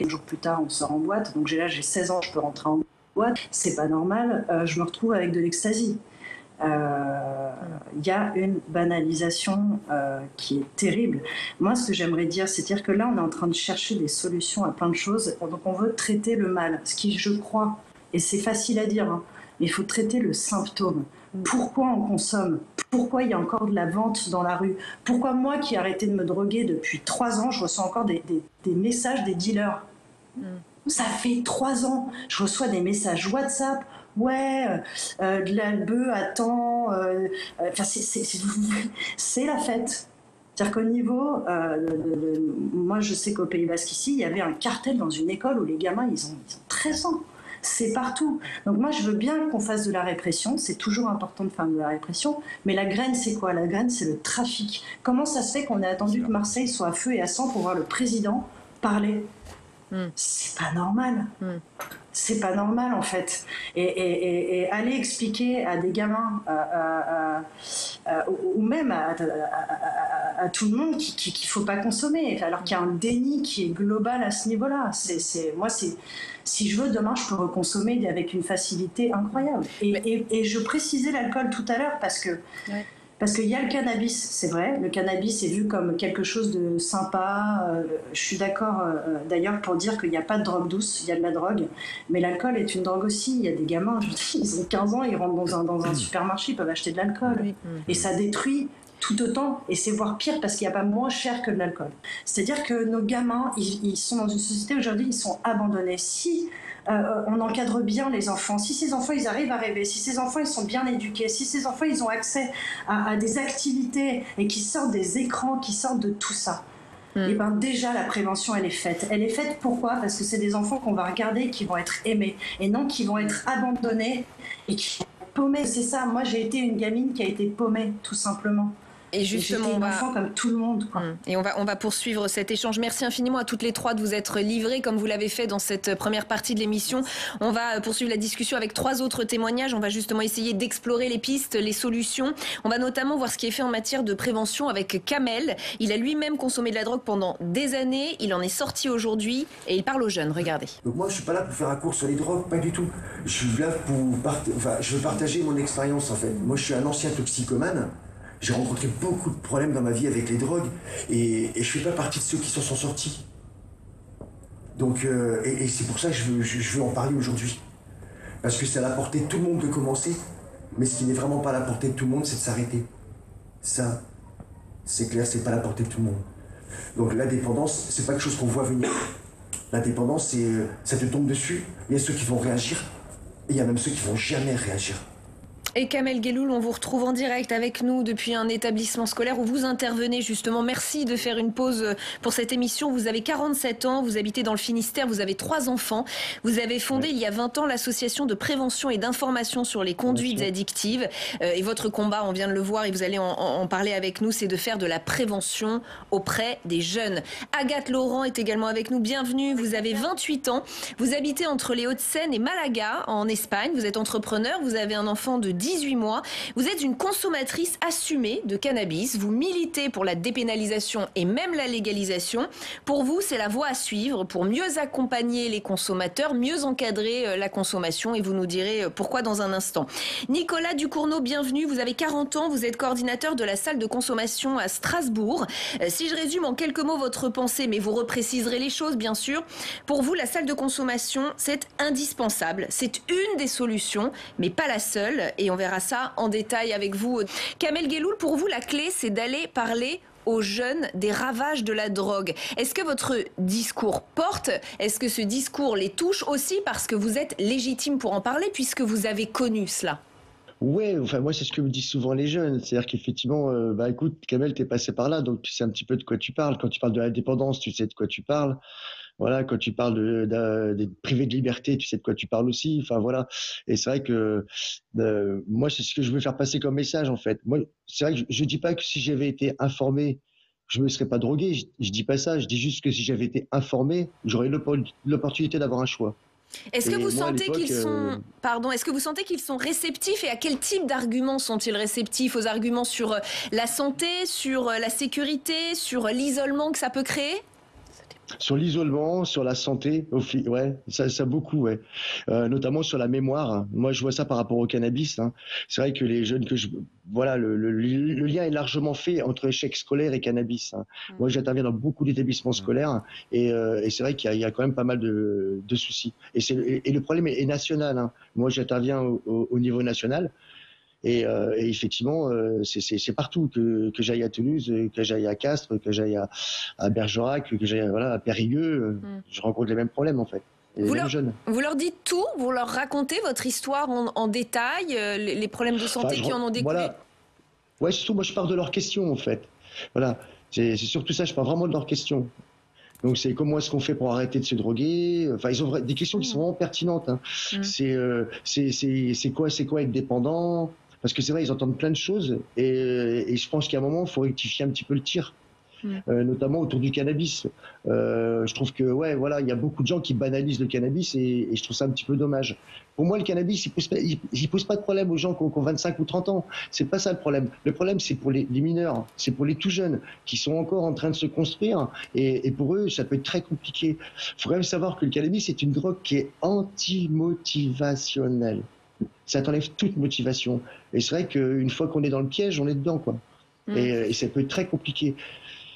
Un jour plus tard, on sort en boîte, donc j'ai 16 ans, je peux rentrer en boîte, c'est pas normal, je me retrouve avec de l'ecstasy. Il y a une banalisation qui est terrible. Moi, ce que j'aimerais dire, c'est-à-dire que là, on est en train de chercher des solutions à plein de choses. Donc, on veut traiter le mal, ce qui, je crois, et c'est facile à dire, mais il faut traiter le symptôme. Pourquoi on consomme? Pourquoi il y a encore de la vente dans la rue? Pourquoi moi, qui ai arrêté de me droguer depuis 3 ans, je reçois encore des messages des dealers? Ça fait 3 ans, je reçois des messages WhatsApp. Ouais, de l'albeu, attends, c'est la fête. C'est-à-dire qu'au niveau, moi je sais qu'au Pays Basque ici, il y avait un cartel dans une école où les gamins, ils ont 13 ans. C'est partout. Donc moi je veux bien qu'on fasse de la répression, c'est toujours important de faire de la répression, mais la graine c'est quoi? La graine c'est le trafic. Comment ça se fait qu'on ait attendu que Marseille soit à feu et à sang pour voir le président parler? C'est pas normal. C'est pas normal en fait. Et aller expliquer à des gamins ou même à tout le monde qu'il faut pas consommer, alors qu'il y a un déni qui est global à ce niveau-là. Moi, si je veux, demain, je peux reconsommer avec une facilité incroyable. Et je précisais l'alcool tout à l'heure parce que... Ouais. Parce qu'il y a le cannabis, c'est vrai. Le cannabis est vu comme quelque chose de sympa. Je suis d'accord d'ailleurs pour dire qu'il n'y a pas de drogue douce, il y a de la drogue. Mais l'alcool est une drogue aussi. Il y a des gamins, ils ont 15 ans, ils rentrent dans un supermarché, ils peuvent acheter de l'alcool. Oui. Et ça détruit tout autant. Et c'est voire pire parce qu'il n'y a pas moins cher que de l'alcool. C'est-à-dire que nos gamins, ils sont dans une société aujourd'hui, ils sont abandonnés. Si on encadre bien les enfants, si ces enfants ils arrivent à rêver, si ces enfants ils sont bien éduqués, si ces enfants ils ont accès à des activités et qui sortent des écrans, qui sortent de tout ça, et ben déjà la prévention elle est faite. Elle est faite pourquoi? Parce que c'est des enfants qu'on va regarder qui vont être aimés et non qui vont être abandonnés et qui vont être paumés. C'est ça, moi j'ai été une gamine qui a été paumée tout simplement. Et justement, on va comme tout le monde. Quoi. Et on va poursuivre cet échange. Merci infiniment à toutes les trois de vous être livrées comme vous l'avez fait dans cette première partie de l'émission. On va poursuivre la discussion avec 3 autres témoignages. On va justement essayer d'explorer les pistes, les solutions. On va notamment voir ce qui est fait en matière de prévention avec Kamel. Il a lui-même consommé de la drogue pendant des années. Il en est sorti aujourd'hui et il parle aux jeunes. Regardez. Donc moi, je suis pas là pour faire un cours sur les drogues, pas du tout. Je suis là je veux partager mon expérience en fait. Moi, je suis un ancien toxicomane. J'ai rencontré beaucoup de problèmes dans ma vie avec les drogues et je fais pas partie de ceux qui s'en sont sortis. Donc, et c'est pour ça que je veux en parler aujourd'hui. Parce que c'est à la portée de tout le monde de commencer, mais ce qui n'est vraiment pas à la portée de tout le monde, c'est de s'arrêter. Ça, c'est clair, c'est pas à la portée de tout le monde. Donc la dépendance, c'est pas quelque chose qu'on voit venir. La dépendance, ça te tombe dessus. Il y a ceux qui vont réagir et il y a même ceux qui vont jamais réagir. Et Kamel Guelloul, on vous retrouve en direct avec nous depuis un établissement scolaire où vous intervenez justement. Merci de faire une pause pour cette émission. Vous avez 47 ans, vous habitez dans le Finistère, vous avez 3 enfants. Vous avez fondé il y a 20 ans l'association de prévention et d'information sur les conduites addictives. Et votre combat, on vient de le voir et vous allez en parler avec nous, c'est de faire de la prévention auprès des jeunes. Agathe Laurent est également avec nous. Bienvenue, vous avez 28 ans. Vous habitez entre les Hauts-de-Seine et Malaga en Espagne. Vous êtes entrepreneur, vous avez un enfant de 18 mois. Vous êtes une consommatrice assumée de cannabis. Vous militez pour la dépénalisation et même la légalisation. Pour vous, c'est la voie à suivre pour mieux accompagner les consommateurs, mieux encadrer la consommation. Et vous nous direz pourquoi dans un instant. Nicolas Ducournau, bienvenue. Vous avez 40 ans. Vous êtes coordinateur de la salle de consommation à Strasbourg. Si je résume en quelques mots votre pensée, mais vous repréciserez les choses, bien sûr. Pour vous, la salle de consommation, c'est indispensable. C'est une des solutions, mais pas la seule. Et on verra ça en détail avec vous. Kamel Guelloul, pour vous, la clé, c'est d'aller parler aux jeunes des ravages de la drogue. Est-ce que votre discours porte? Est-ce que ce discours les touche aussi parce que vous êtes légitime pour en parler puisque vous avez connu cela? Ouais, enfin moi c'est ce que me disent souvent les jeunes, c'est-à-dire qu'effectivement, bah écoute, Kamel, t'es passé par là, donc tu sais un petit peu de quoi tu parles. Quand tu parles de la dépendance, tu sais de quoi tu parles. Voilà, quand tu parles des privés de liberté, tu sais de quoi tu parles aussi. Enfin voilà, et c'est vrai que moi c'est ce que je veux faire passer comme message en fait. Moi, c'est vrai que je dis pas que si j'avais été informé, je me serais pas drogué. Je dis pas ça. Je dis juste que si j'avais été informé, j'aurais l'opportunité d'avoir un choix. Est-ce que Et vous moi, à sentez qu'ils l'époque, sont, pardon, est-ce que vous sentez qu'ils sont réceptifs et à quel type d'arguments sont-ils réceptifs? Aux arguments sur la santé, sur la sécurité, sur l'isolement que ça peut créer? Sur l'isolement, sur la santé, ouais, ça beaucoup, ouais. Notamment sur la mémoire. Moi, je vois ça par rapport au cannabis. Hein. C'est vrai que les jeunes voilà, le lien est largement fait entre échec scolaire et cannabis. Hein. Moi, j'interviens dans beaucoup d'établissements scolaires et c'est vrai qu'il y a quand même pas mal de soucis. Et le problème est national. Hein. Moi, j'interviens au niveau national. Et effectivement, c'est partout, que j'aille à Toulouse, que j'aille à Castres, que j'aille à Bergerac, que j'aille à Périgueux, je rencontre les mêmes problèmes en fait. Vous leur dites tout, vous leur racontez votre histoire en détail, les problèmes de santé qui en ont découlé. Voilà. Ouais, surtout moi je pars de leurs questions en fait. Voilà, c'est surtout ça, je pars vraiment de leurs questions. Donc c'est comment est-ce qu'on fait pour arrêter de se droguer. Enfin, ils ont des questions qui sont vraiment pertinentes. Hein. C'est quoi être dépendant? Parce que c'est vrai, ils entendent plein de choses et je pense qu'à un moment, il faut rectifier un petit peu le tir, notamment autour du cannabis. Je trouve que, ouais, voilà, il y a beaucoup de gens qui banalisent le cannabis et je trouve ça un petit peu dommage. Pour moi, le cannabis, il pose pas de problème aux gens qui ont 25 ou 30 ans. C'est pas ça le problème. Le problème, c'est pour les mineurs, c'est pour les tout jeunes qui sont encore en train de se construire et pour eux, ça peut être très compliqué. Il faut quand même savoir que le cannabis, c'est une drogue qui est anti-motivationnelle. Ça t'enlève toute motivation. Et c'est vrai qu'une fois qu'on est dans le piège, on est dedans, quoi. Et ça peut être très compliqué.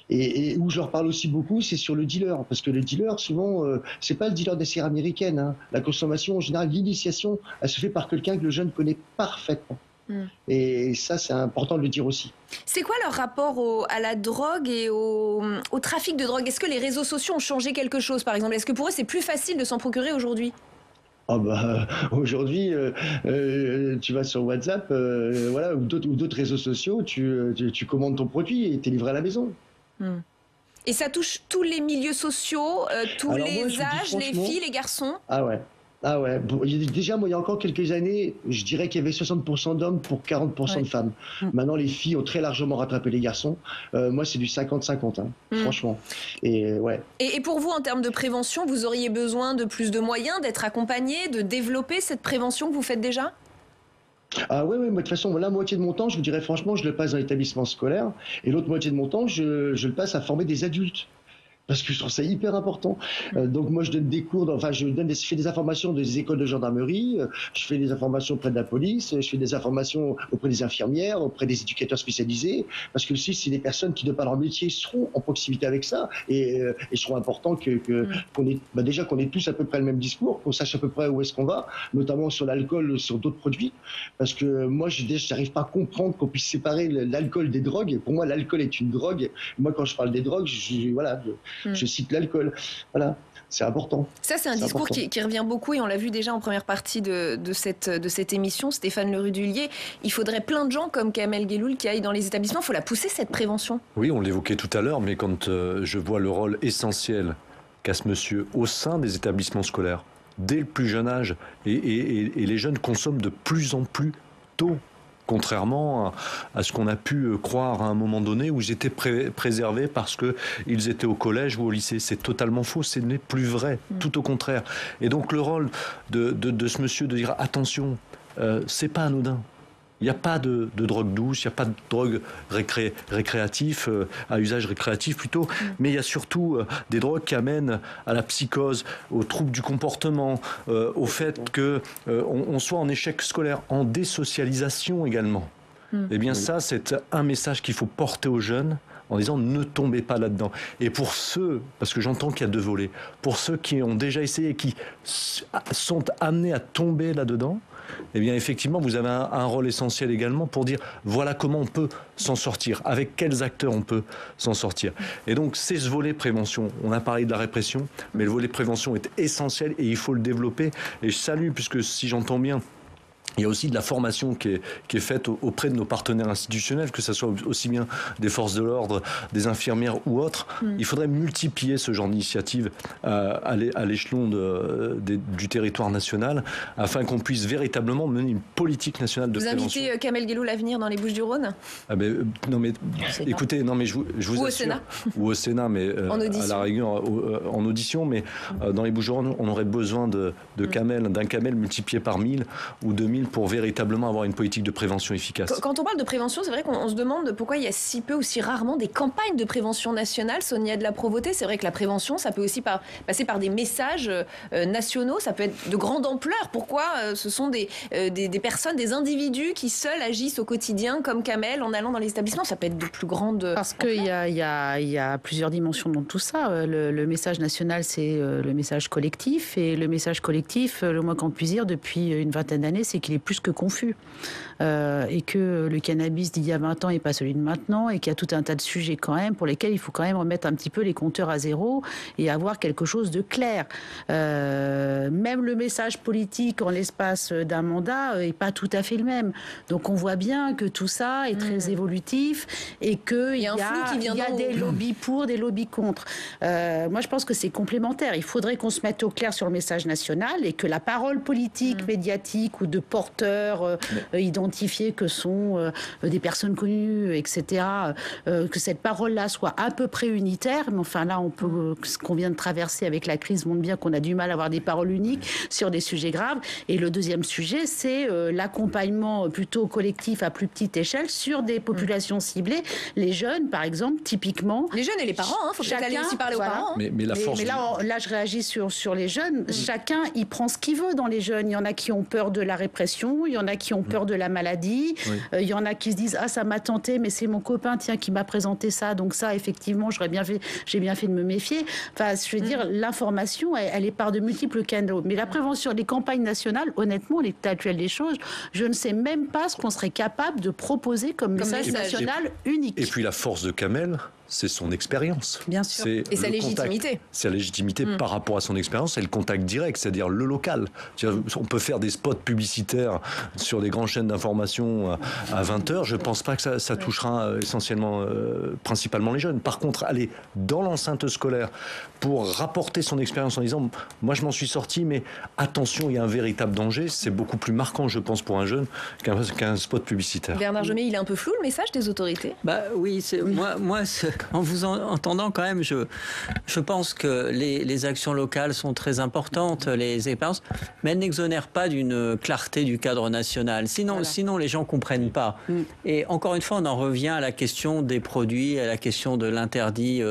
Et où je leur parle aussi beaucoup, c'est sur le dealer. Parce que le dealer, souvent, c'est pas le dealer des cires américaines. Hein. La consommation, en général, l'initiation, elle se fait par quelqu'un que le jeune connaît parfaitement. Et ça, c'est important de le dire aussi. C'est quoi leur rapport à la drogue et au trafic de drogue? Est-ce que les réseaux sociaux ont changé quelque chose, par exemple? Est-ce que pour eux, c'est plus facile de s'en procurer aujourd'hui? Oh bah, aujourd'hui, tu vas sur WhatsApp voilà, ou d'autres réseaux sociaux, tu commandes ton produit et t'es livré à la maison. Et ça touche tous les milieux sociaux, tous les âges, les filles, les garçons? Ah ouais. Ah ouais, bon, déjà, moi, il y a encore quelques années, je dirais qu'il y avait 60% d'hommes pour 40% de femmes. Maintenant, les filles ont très largement rattrapé les garçons. Moi, c'est du 50-50, hein, franchement. Et, ouais. Et pour vous, en termes de prévention, vous auriez besoin de plus de moyens, d'être accompagné, de développer cette prévention que vous faites déjà? Ah ouais, moi de toute façon, la moitié de mon temps, je vous dirais franchement, je le passe dans l'établissement scolaire, et l'autre moitié de mon temps, je le passe à former des adultes. Parce que je trouve ça hyper important. Donc moi je donne des cours, je fais des informations des écoles de gendarmerie, je fais des informations auprès de la police, je fais des informations auprès des infirmières, auprès des éducateurs spécialisés, parce que aussi c'est des personnes qui de par leur métier seront en proximité avec ça et seront importants qu'on ait déjà qu'on ait tous à peu près le même discours, qu'on sache à peu près où est-ce qu'on va, notamment sur l'alcool, sur d'autres produits, parce que moi je n'arrive pas à comprendre qu'on puisse séparer l'alcool des drogues. Pour moi l'alcool est une drogue. Moi quand je parle des drogues, je cite l'alcool. Voilà, c'est important. Ça, c'est un discours qui revient beaucoup et on l'a vu déjà en première partie de cette émission. Stéphane Le Rudulier, il faudrait plein de gens comme Kamel Guelloul qui aillent dans les établissements. Il faut la pousser, cette prévention. Oui, on l'évoquait tout à l'heure, mais quand je vois le rôle essentiel qu'a ce monsieur au sein des établissements scolaires, dès le plus jeune âge, et les jeunes consomment de plus en plus tôt. Contrairement à ce qu'on a pu croire à un moment donné où ils étaient préservés parce qu'ils étaient au collège ou au lycée. C'est totalement faux, ce n'est plus vrai, tout au contraire. Et donc le rôle de ce monsieur de dire attention, c'est pas anodin. Il n'y a pas de drogue douce, il n'y a pas de drogue récréatif, à usage récréatif plutôt, mais il y a surtout des drogues qui amènent à la psychose, aux troubles du comportement, au fait qu'on soit en échec scolaire, en désocialisation également. Eh bien ça, c'est un message qu'il faut porter aux jeunes en disant ne tombez pas là-dedans. Et pour ceux, parce que j'entends qu'il y a deux volets, pour ceux qui ont déjà essayé et qui sont amenés à tomber là-dedans, eh bien effectivement vous avez un rôle essentiel également pour dire voilà comment on peut s'en sortir, avec quels acteurs on peut s'en sortir. Et donc c'est ce volet prévention. On a parlé de la répression, mais le volet prévention est essentiel et il faut le développer. Et je salue, puisque si j'entends bien, il y a aussi de la formation qui est faite auprès de nos partenaires institutionnels, que ce soit aussi bien des forces de l'ordre, des infirmières ou autres. Il faudrait multiplier ce genre d'initiative à l'échelon du territoire national, afin qu'on puisse véritablement mener une politique nationale de prévention. Vous invitez Kamel Guelloul à venir dans les Bouches-du-Rhône ? Non mais écoutez, non mais je vous ou assure, au Sénat. Ou au Sénat, mais en audition. à la rigueur en audition, mais dans les Bouches-du-Rhône, on aurait besoin d'un Kamel multiplié par 1000 ou 2000 pour véritablement avoir une politique de prévention efficace. Quand on parle de prévention, c'est vrai qu'on se demande pourquoi il y a si peu ou si rarement des campagnes de prévention nationale. Sonia de la Provôté, c'est vrai que la prévention, ça peut aussi passer par des messages nationaux, ça peut être de grande ampleur. Pourquoi ce sont des personnes, des individus qui seuls agissent au quotidien comme Kamel en allant dans les établissements? Ça peut être de plus grandes... Parce qu'il y a plusieurs dimensions dans tout ça. Le message national, c'est le message collectif. Et le message collectif, le moins qu'on puisse dire depuis une vingtaine d'années, c'est qu'il est plus que confus. Et que le cannabis d'il y a 20 ans n'est pas celui de maintenant, et qu'il y a tout un tas de sujets quand même pour lesquels il faut quand même remettre un petit peu les compteurs à zéro et avoir quelque chose de clair. Même le message politique en l'espace d'un mandat n'est pas tout à fait le même. Donc on voit bien que tout ça est très évolutif et qu'il y a des lobbies pour, des lobbies contre. Moi je pense que c'est complémentaire. Il faudrait qu'on se mette au clair sur le message national et que la parole politique, médiatique ou de porteurs identifiés que sont des personnes connues, etc., que cette parole-là soit à peu près unitaire. Mais enfin là, ce qu'on vient de traverser avec la crise montre bien qu'on a du mal à avoir des paroles uniques sur des sujets graves. Et le deuxième sujet, c'est l'accompagnement plutôt collectif à plus petite échelle sur des populations ciblées. Les jeunes, par exemple, typiquement. Les jeunes et les parents, il faut peut-être aller aussi parler aux parents. Mais là, je réagis sur les jeunes. Chacun, il prend ce qu'il veut dans les jeunes. Il y en a qui ont peur de la répression, il y en a qui ont peur de la maladie, il y en a qui se disent ça m'a tenté, mais c'est mon copain qui m'a présenté ça, donc ça effectivement j'ai bien fait de me méfier. Enfin, je veux dire, l'information elle est par de multiples canaux, mais la prévention, les campagnes nationales, honnêtement, l'état actuel des choses, je ne sais même pas ce qu'on serait capable de proposer comme message national unique. Et puis la force de Kamel, c'est son expérience. Bien sûr. Et sa légitimité. Sa légitimité par rapport à son expérience, c'est le contact direct, c'est-à-dire le local. On peut faire des spots publicitaires sur des grandes chaînes d'information à 20h. Je ne pense pas que ça touchera essentiellement, principalement les jeunes. Par contre, aller dans l'enceinte scolaire pour rapporter son expérience en disant « moi je m'en suis sorti, mais attention, il y a un véritable danger », c'est beaucoup plus marquant, je pense, pour un jeune qu'un spot publicitaire. Bernard Jomier, il est un peu flou le message des autorités? Oui, moi en vous entendant quand même, je pense que les actions locales sont très importantes, les expériences, mais elles n'exonèrent pas d'une clarté du cadre national. Sinon les gens ne comprennent pas. Et encore une fois, on en revient à la question des produits, à la question de l'interdit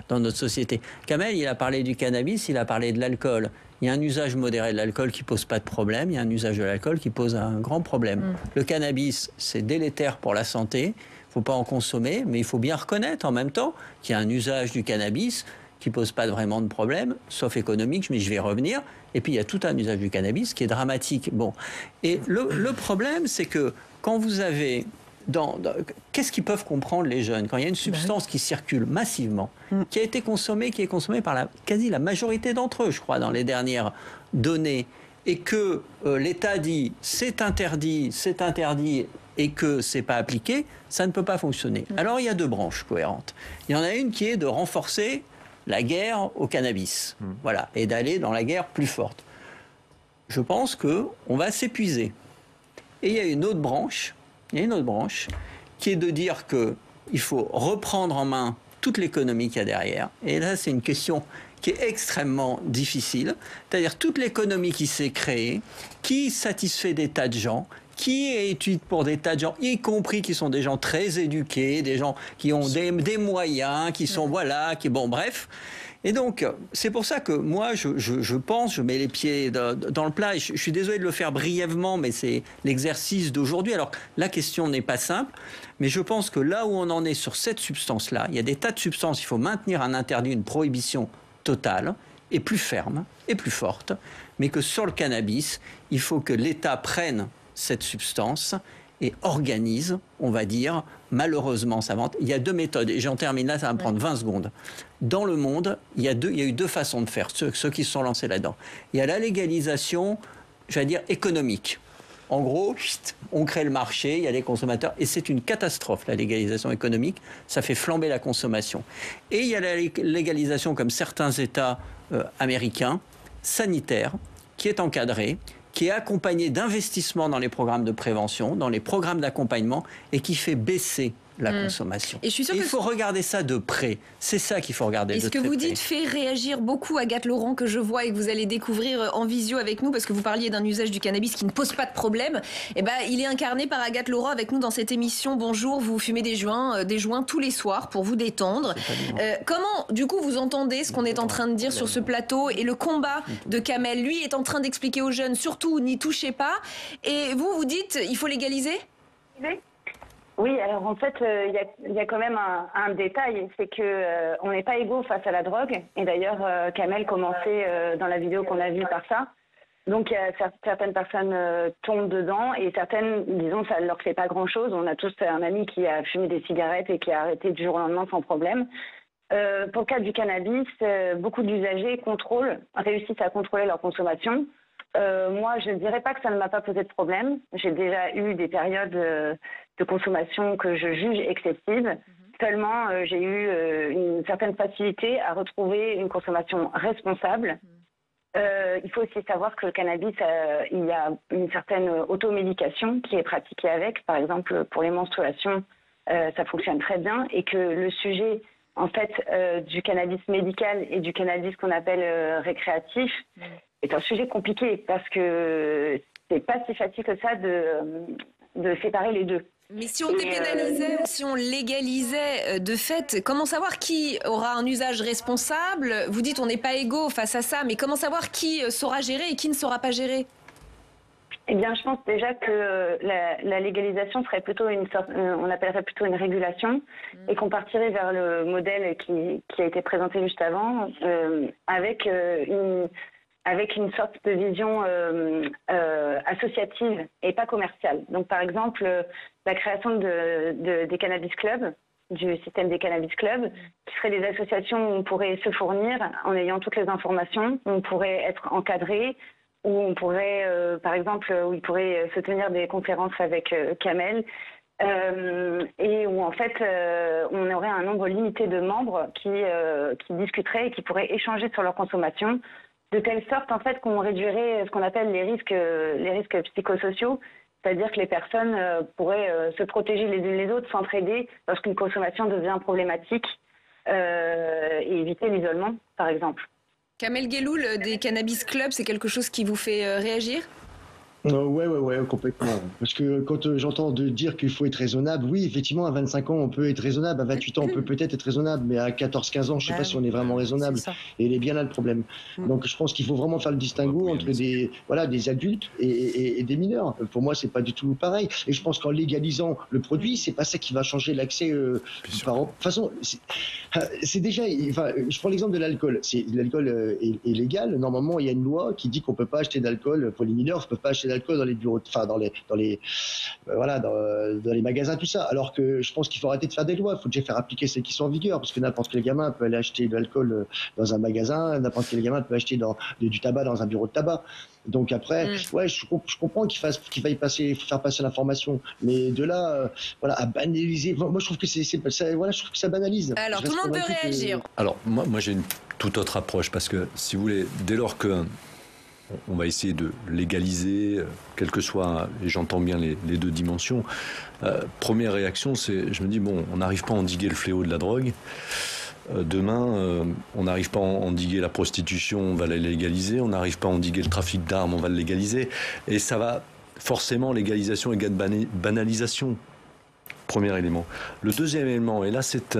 dans notre société. Kamel, il a parlé du cannabis, il a parlé de l'alcool. Il y a un usage modéré de l'alcool qui ne pose pas de problème, il y a un usage de l'alcool qui pose un grand problème. Le cannabis, c'est délétère pour la santé. Il ne faut pas en consommer, mais il faut bien reconnaître en même temps qu'il y a un usage du cannabis qui ne pose pas vraiment de problème, sauf économique, mais je vais y revenir. Et puis il y a tout un usage du cannabis qui est dramatique. Bon. Et le problème, c'est que quand vous avez... qu'est-ce qu'ils peuvent comprendre les jeunes quand il y a une substance qui circule massivement, qui est consommée par quasi la majorité d'entre eux, je crois, dans les dernières données, et que l'État dit c'est interdit, et que c'est pas appliqué, ça ne peut pas fonctionner. Alors il y a deux branches cohérentes. Il y en a une qui est de renforcer la guerre au cannabis, voilà, et d'aller dans la guerre plus forte. Je pense que on va s'épuiser. Et il y a une autre branche qui est de dire que il faut reprendre en main toute l'économie qu'il y a derrière. Et là, c'est une question qui est extrêmement difficile, c'est-à-dire toute l'économie qui s'est créée, qui satisfait des tas de gens, qui est utile pour des tas de gens, y compris qui sont des gens très éduqués, des gens qui ont des moyens, qui sont, voilà, qui, bon, bref. Et donc, c'est pour ça que moi, je pense, je mets les pieds dans le plat, et je suis désolé de le faire brièvement, mais c'est l'exercice d'aujourd'hui. Alors, la question n'est pas simple, mais je pense que là où on en est sur cette substance-là, il y a des tas de substances, il faut maintenir un interdit, une prohibition totale, et plus ferme, et plus forte, mais que sur le cannabis, il faut que l'État prenne cette substance et organise, on va dire, malheureusement sa vente. Il y a deux méthodes, et j'en termine là, ça va me prendre 20 secondes. Dans le monde, il y a eu deux façons de faire, ceux qui se sont lancés là-dedans. Il y a la légalisation, j'allais dire, économique. En gros, on crée le marché, il y a les consommateurs, et c'est une catastrophe, la légalisation économique, ça fait flamber la consommation. Et il y a la légalisation, comme certains États américains, sanitaire, qui est encadrée, qui est accompagné d'investissements dans les programmes de prévention, dans les programmes d'accompagnement, et qui fait baisser la consommation. Et je suis sûre il faut regarder ça de près. C'est ça qu'il faut regarder de très près. Et ce que vous dites fait réagir beaucoup Agathe Laurent, que je vois et que vous allez découvrir en visio avec nous, parce que vous parliez d'un usage du cannabis qui ne pose pas de problème. Eh ben, il est incarné par Agathe Laurent avec nous dans cette émission. Bonjour, vous fumez des joints tous les soirs pour vous détendre. Comment, du coup, vous entendez ce qu'on est en train de dire sur ce plateau et le combat de Kamel? Lui est en train d'expliquer aux jeunes, surtout, n'y touchez pas. Et vous, vous dites, il faut légaliser? Oui, alors en fait, il y a quand même un détail, c'est que on n'est pas égaux face à la drogue. Et d'ailleurs, Kamel commençait dans la vidéo qu'on a vue par ça. Donc certaines personnes tombent dedans et certaines, disons, ça ne leur fait pas grand-chose. On a tous un ami qui a fumé des cigarettes et qui a arrêté du jour au lendemain sans problème. Pour le cas du cannabis, beaucoup d'usagers réussissent à contrôler leur consommation. Moi, je ne dirais pas que ça ne m'a pas posé de problème. J'ai déjà eu des périodes de consommation que je juge excessives. Seulement, j'ai eu une certaine facilité à retrouver une consommation responsable. Il faut aussi savoir que le cannabis, il y a une certaine automédication qui est pratiquée avec. Par exemple, pour les menstruations, ça fonctionne très bien. Et que le sujet, en fait, du cannabis médical et du cannabis qu'on appelle récréatif, est un sujet compliqué parce que c'est pas si facile que ça de séparer les deux. Mais si on dépénalisait, si on légalisait de fait, comment savoir qui aura un usage responsable? Vous dites on n'est pas égaux face à ça, mais comment savoir qui saura gérer et qui ne saura pas gérer? Eh bien, je pense déjà que la légalisation serait plutôt on appellerait plutôt une régulation, et qu'on partirait vers le modèle qui a été présenté juste avant, avec une sorte de vision associative et pas commerciale. Donc, par exemple, la création des cannabis clubs, du système des cannabis clubs, qui seraient des associations où on pourrait se fournir en ayant toutes les informations, où on pourrait être encadré, où on pourrait, par exemple, où il pourrait se tenir des conférences avec Kamel, et où, en fait, on aurait un nombre limité de membres qui discuteraient et qui pourraient échanger sur leur consommation, de telle sorte en fait qu'on réduirait ce qu'on appelle les risques psychosociaux, c'est-à-dire que les personnes pourraient se protéger les unes les autres, s'entraider lorsqu'une consommation devient problématique, et éviter l'isolement, par exemple. Kamel Guelloul, des cannabis clubs, c'est quelque chose qui vous fait réagir? Ouais, complètement. Parce que quand j'entends dire qu'il faut être raisonnable, oui, effectivement, à 25 ans, on peut être raisonnable, à 28 ans, on peut peut-être être raisonnable, mais à 14-15 ans, je ne sais pas si on est vraiment raisonnable. Et il est bien là le problème. Donc je pense qu'il faut vraiment faire le distinguo entre des adultes et des mineurs. Pour moi, c'est pas du tout pareil. Et je pense qu'en légalisant le produit, c'est pas ça qui va changer l'accès. De toute façon, c'est déjà. Enfin, je prends l'exemple de l'alcool. L'alcool est légal. Normalement, il y a une loi qui dit qu'on peut pas acheter d'alcool pour les mineurs. On peut pas acheter d'alcool dans les bureaux, dans les magasins, tout ça. Alors que je pense qu'il faut arrêter de faire des lois. Il faut déjà faire appliquer celles qui sont en vigueur, parce que n'importe quel gamin peut aller acheter de l'alcool dans un magasin, n'importe quel gamin peut acheter du tabac dans un bureau de tabac. Donc après, je comprends qu'il faille faire passer l'information, mais de là, à banaliser. Moi, je trouve que je trouve que ça banalise. Alors, tout le monde peut réagir. Alors, moi, j'ai une toute autre approche, parce que, si vous voulez, dès lors que on va essayer de légaliser, quel que soit, et j'entends bien les deux dimensions. Première réaction, je me dis, on n'arrive pas à endiguer le fléau de la drogue. demain, on n'arrive pas à endiguer la prostitution, on va la légaliser. On n'arrive pas à endiguer le trafic d'armes, on va le légaliser. Et ça va forcément, légalisation égale banalisation. Premier élément. Le deuxième élément, et là c'est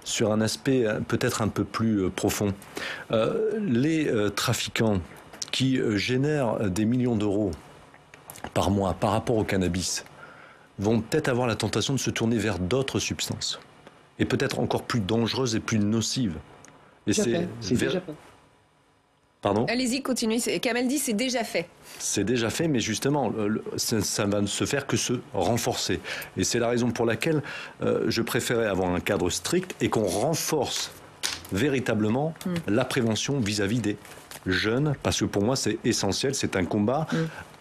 sur un aspect peut-être un peu plus profond, les trafiquants qui génèrent des millions d'euros par mois par rapport au cannabis vont peut-être avoir la tentation de se tourner vers d'autres substances, et peut-être encore plus dangereuses et plus nocives. Et c'est déjà fait. Pardon ? Allez-y, continuez. Kamel dit c'est déjà fait. C'est déjà fait, mais justement, ça va ne se faire que se renforcer. Et c'est la raison pour laquelle je préférais avoir un cadre strict et qu'on renforce véritablement la prévention vis-à-vis des jeunes, parce que pour moi c'est essentiel, c'est un combat.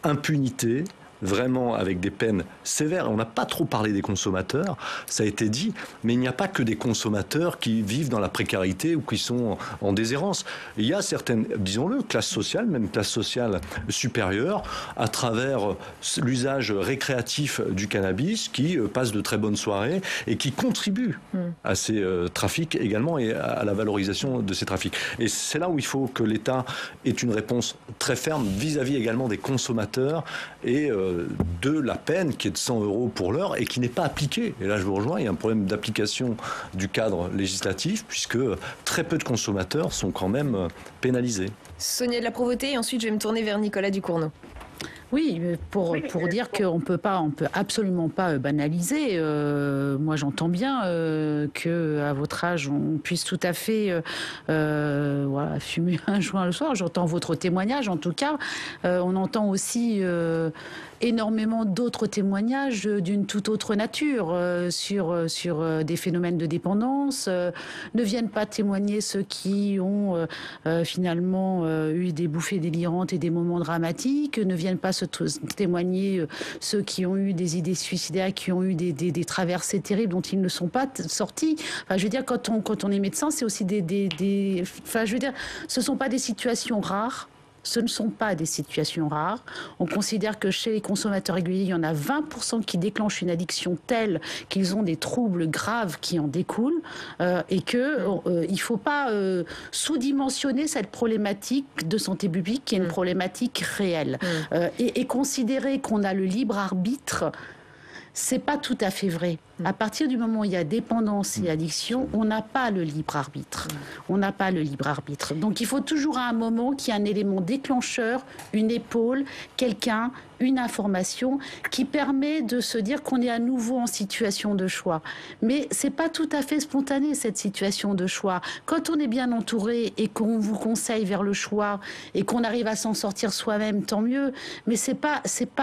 Impunité, vraiment avec des peines sévères. On n'a pas trop parlé des consommateurs, ça a été dit, mais il n'y a pas que des consommateurs qui vivent dans la précarité ou qui sont en déshérence. Il y a certaines, disons-le, classes sociales, même classes sociales supérieures, à travers l'usage récréatif du cannabis, qui passent de très bonnes soirées et qui contribuent à ces trafics également et à la valorisation de ces trafics. Et c'est là où il faut que l'État ait une réponse très ferme vis-à-vis également des consommateurs et de la peine qui est de 100 € pour l'heure et qui n'est pas appliquée. Et là, je vous rejoins, il y a un problème d'application du cadre législatif puisque très peu de consommateurs sont quand même pénalisés. Sonia de la Provoté, et ensuite je vais me tourner vers Nicolas Ducournau. Oui, pour dire qu'on peut absolument pas banaliser. Moi, j'entends bien que à votre âge, on puisse tout à fait fumer un joint le soir. J'entends votre témoignage, en tout cas. On entend aussi énormément d'autres témoignages d'une toute autre nature sur des phénomènes de dépendance. Ne viennent pas témoigner ceux qui ont finalement eu des bouffées délirantes et des moments dramatiques. Ne viennent pas se témoigner ceux qui ont eu des idées suicidaires, qui ont eu des traversées terribles dont ils ne sont pas sortis. Enfin, je veux dire, quand on est médecin, c'est aussi enfin, je veux dire, ce ne sont pas des situations rares. Ce ne sont pas des situations rares. On considère que chez les consommateurs réguliers, il y en a 20% qui déclenchent une addiction telle qu'ils ont des troubles graves qui en découlent et qu'il ne faut pas sous-dimensionner cette problématique de santé publique qui est une problématique réelle. Et considérer qu'on a le libre arbitre, c'est pas tout à fait vrai. À partir du moment où il y a dépendance et addiction, on n'a pas le libre arbitre. On n'a pas le libre arbitre. Donc il faut toujours à un moment qu'il y ait un élément déclencheur, une épaule, quelqu'un, une information qui permet de se dire qu'on est à nouveau en situation de choix. Mais c'est pas tout à fait spontané cette situation de choix. Quand on est bien entouré et qu'on vous conseille vers le choix et qu'on arrive à s'en sortir soi-même, tant mieux. Mais c'est pas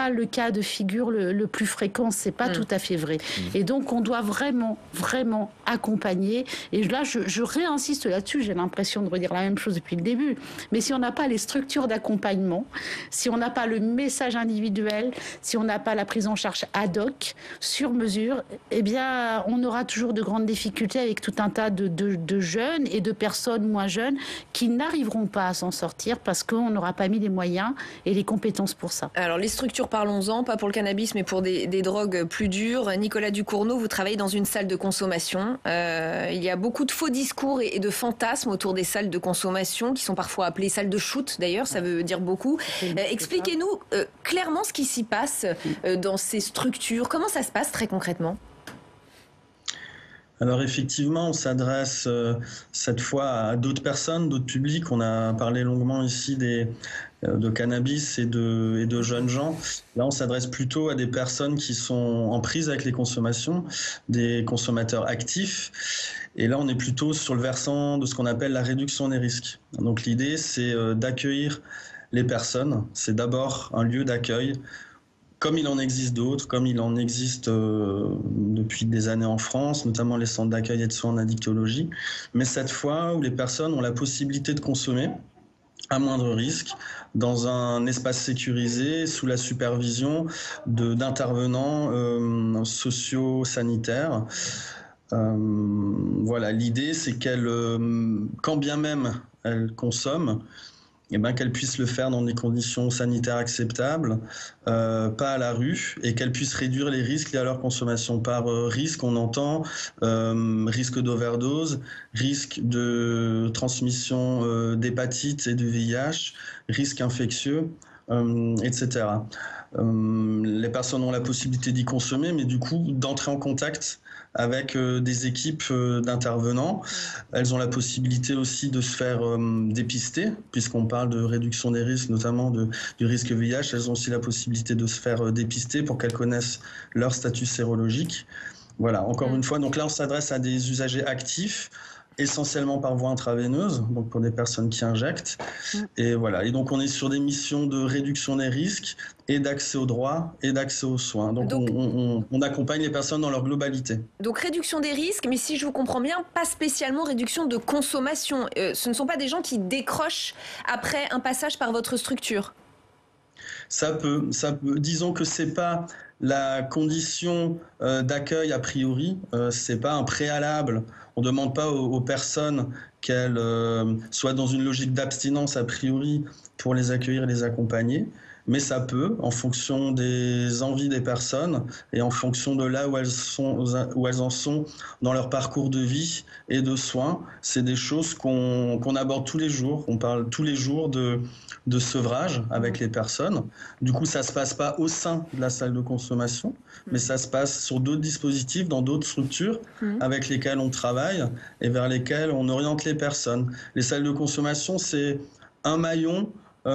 le cas de figure le plus fréquent. C'est pas tout à fait vrai. Et donc on doit vraiment accompagner. Et là, je réinsiste là-dessus. J'ai l'impression de redire la même chose depuis le début. Mais si on n'a pas les structures d'accompagnement, si on n'a pas le message individuel, si on n'a pas la prise en charge ad hoc, sur mesure, eh bien, on aura toujours de grandes difficultés avec tout un tas de jeunes et de personnes moins jeunes qui n'arriveront pas à s'en sortir parce qu'on n'aura pas mis les moyens et les compétences pour ça. Alors, les structures, parlons-en, pas pour le cannabis, mais pour des drogues plus dures. Nicolas Ducournau, vous travaillez dans une salle de consommation. Il y a beaucoup de faux discours et de fantasmes autour des salles de consommation qui sont parfois appelées salles de shoot, d'ailleurs, ça veut dire beaucoup. Expliquez-nous clairement ce qui s'y passe dans ces structures. Comment ça se passe très concrètement ? Alors effectivement, on s'adresse cette fois à d'autres personnes, d'autres publics. On a parlé longuement ici de cannabis et de jeunes gens. Là, on s'adresse plutôt à des personnes qui sont en prise avec les consommations, des consommateurs actifs. Et là, on est plutôt sur le versant de ce qu'on appelle la réduction des risques. Donc l'idée, c'est d'accueillir les personnes. C'est d'abord un lieu d'accueil, comme il en existe d'autres, comme il en existe depuis des années en France, notamment les centres d'accueil et de soins en addictologie. Mais cette fois, où les personnes ont la possibilité de consommer à moindre risque, dans un espace sécurisé, sous la supervision d'intervenants socio-sanitaires. Voilà, l'idée, c'est qu'elles, quand bien même elles consomment, qu'elles puissent le faire dans des conditions sanitaires acceptables, pas à la rue, et qu'elles puissent réduire les risques liés à leur consommation. Par risque, on entend risque d'overdose, risque de transmission d'hépatite et de VIH, risque infectieux, etc. Les personnes ont la possibilité d'y consommer, mais du coup d'entrer en contact avec des équipes d'intervenants. Elles ont la possibilité aussi de se faire dépister, puisqu'on parle de réduction des risques, notamment du risque VIH. Elles ont aussi la possibilité de se faire dépister pour qu'elles connaissent leur statut sérologique. Voilà, encore une fois, donc là on s'adresse à des usagers actifs, essentiellement par voie intraveineuse, donc pour des personnes qui injectent. Et voilà. Et donc on est sur des missions de réduction des risques et d'accès aux droits et d'accès aux soins. Donc on accompagne les personnes dans leur globalité. Donc réduction des risques, mais si je vous comprends bien, pas spécialement réduction de consommation. Ce ne sont pas des gens qui décrochent après un passage par votre structure. Ça peut. Disons que c'est pas la condition d'accueil a priori, c'est pas un préalable. On ne demande pas aux personnes qu'elles soient dans une logique d'abstinence a priori pour les accueillir et les accompagner, mais ça peut, en fonction des envies des personnes et en fonction de là où elles en sont dans leur parcours de vie et de soins. C'est des choses qu'on aborde tous les jours. On parle tous les jours de sevrage avec les personnes. Du coup, ça ne se passe pas au sein de la salle de consommation, mais ça se passe sur d'autres dispositifs, dans d'autres structures avec lesquelles on travaille et vers lesquelles on oriente les personnes. Les salles de consommation, c'est un maillon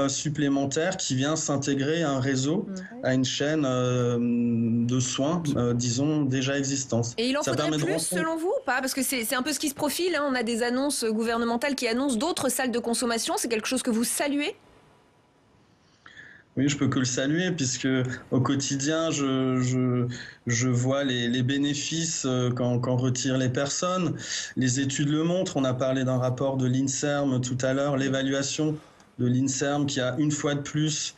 supplémentaire qui vient s'intégrer à un réseau, à une chaîne de soins, disons, déjà existante. Et il en faudrait plus, selon vous, ou pas? Parce que c'est un peu ce qui se profile, hein. On a des annonces gouvernementales qui annoncent d'autres salles de consommation. C'est quelque chose que vous saluez? Oui, je peux que le saluer, puisque au quotidien, je vois les bénéfices qu'en retirent les personnes. Les études le montrent. On a parlé d'un rapport de l'INSERM tout à l'heure, l'évaluation de l'INSERM qui a une fois de plus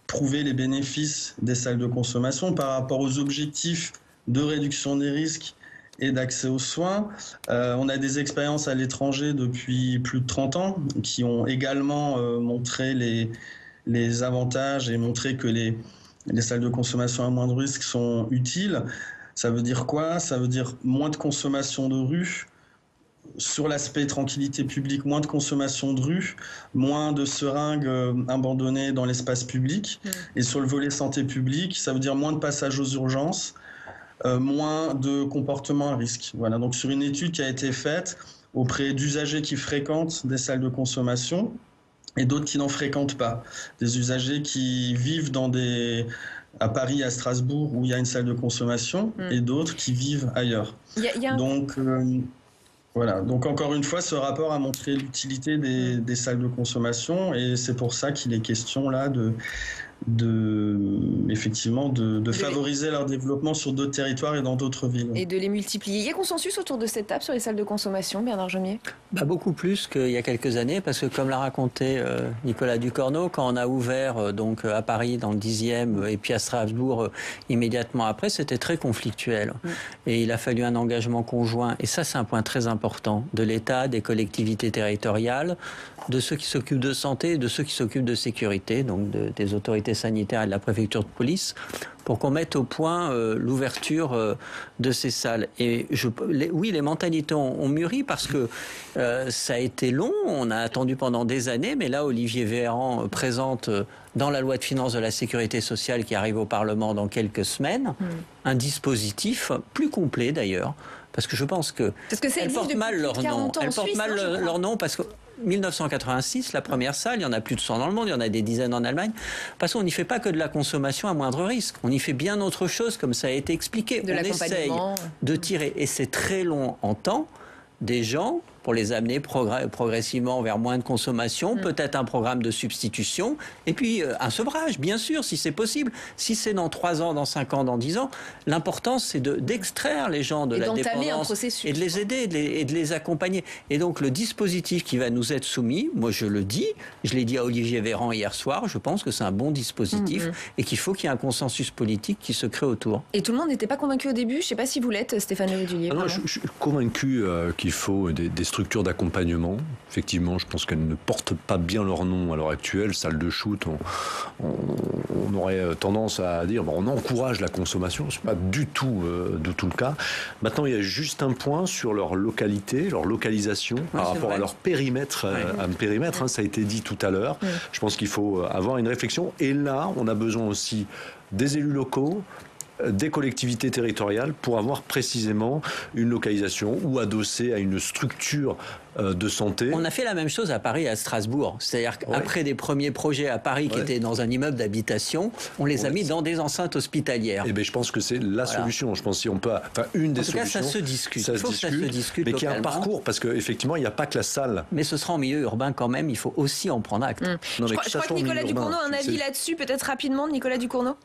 prouvé les bénéfices des salles de consommation par rapport aux objectifs de réduction des risques et d'accès aux soins. On a des expériences à l'étranger depuis plus de 30 ans qui ont également montré les avantages et montré que les salles de consommation à moindre risque sont utiles. Ça veut dire quoi? Ça veut dire moins de consommation de rue. Sur l'aspect tranquillité publique, moins de consommation de rue, moins de seringues abandonnées dans l'espace public. Et sur le volet santé publique, ça veut dire moins de passages aux urgences, moins de comportements à risque. Voilà. Donc sur une étude qui a été faite auprès d'usagers qui fréquentent des salles de consommation et d'autres qui n'en fréquentent pas. Des usagers qui vivent à Paris, à Strasbourg, où il y a une salle de consommation, et d'autres qui vivent ailleurs. Donc... Voilà, donc encore une fois, ce rapport a montré l'utilité des salles de consommation et c'est pour ça qu'il est question là de favoriser leur développement sur d'autres territoires et dans d'autres villes. Et de les multiplier. Il y a consensus autour de cette table sur les salles de consommation, Bernard Jomier? Beaucoup plus qu'il y a quelques années, parce que comme l'a raconté Nicolas Ducorneau, quand on a ouvert donc à Paris dans le 10e et puis à Strasbourg immédiatement après, c'était très conflictuel. Et il a fallu un engagement conjoint, et ça c'est un point très important, de l'État, des collectivités territoriales, de ceux qui s'occupent de santé et de ceux qui s'occupent de sécurité, donc des autorités sanitaires et de la préfecture de police, pour qu'on mette au point l'ouverture de ces salles. Et oui, les mentalités ont mûri parce que ça a été long, on a attendu pendant des années, mais là, Olivier Véran présente dans la loi de finances de la sécurité sociale qui arrive au Parlement dans quelques semaines, un dispositif plus complet d'ailleurs, parce que je pense que elles portent mal leur nom. Elles portent mal leur nom parce que 1986, la première salle, il y en a plus de 100 dans le monde, il y en a des dizaines en Allemagne, parce qu'on n'y fait pas que de la consommation à moindre risque, on y fait bien autre chose, comme ça a été expliqué. On essaye de tirer, et c'est très long en temps, des gens pour les amener progressivement vers moins de consommation, peut-être un programme de substitution, et puis un sevrage, bien sûr, si c'est possible. Si c'est dans 3 ans, dans 5 ans, dans 10 ans, l'important, c'est d'extraire les gens de la dépendance et de les aider et de les accompagner. Et donc, le dispositif qui va nous être soumis, moi je le dis, je l'ai dit à Olivier Véran hier soir, je pense que c'est un bon dispositif et qu'il faut qu'il y ait un consensus politique qui se crée autour. Et tout le monde n'était pas convaincu au début, je ne sais pas si vous l'êtes, Stéphane Le Rudulier. Je suis convaincu qu'il faut des structures d'accompagnement. Effectivement, je pense qu'elles ne portent pas bien leur nom à l'heure actuelle. Salle de shoot, on aurait tendance à dire on encourage la consommation. Ce n'est pas du tout le cas. Maintenant, il y a juste un point sur leur localité, leur localisation, par rapport à leur périmètre. Ça a été dit tout à l'heure. Je pense qu'il faut avoir une réflexion. Et là, on a besoin aussi des élus locaux, des collectivités territoriales pour avoir précisément une localisation ou adossée à une structure de santé. On a fait la même chose à Paris et à Strasbourg. C'est-à-dire qu'après des premiers projets à Paris qui étaient dans un immeuble d'habitation, on les a mis dans des enceintes hospitalières. Et bien, je pense que c'est la solution. Je pense si on peut, une des solutions. En tout cas, ça se discute. Il faut que ça se discute mais qu'il y ait un localement. parcours, parce qu'effectivement, il n'y a pas que la salle. Mais ce sera en milieu urbain quand même. Il faut aussi en prendre acte. Je crois que Nicolas Ducournau a un avis là-dessus, peut-être rapidement, Nicolas Ducournau.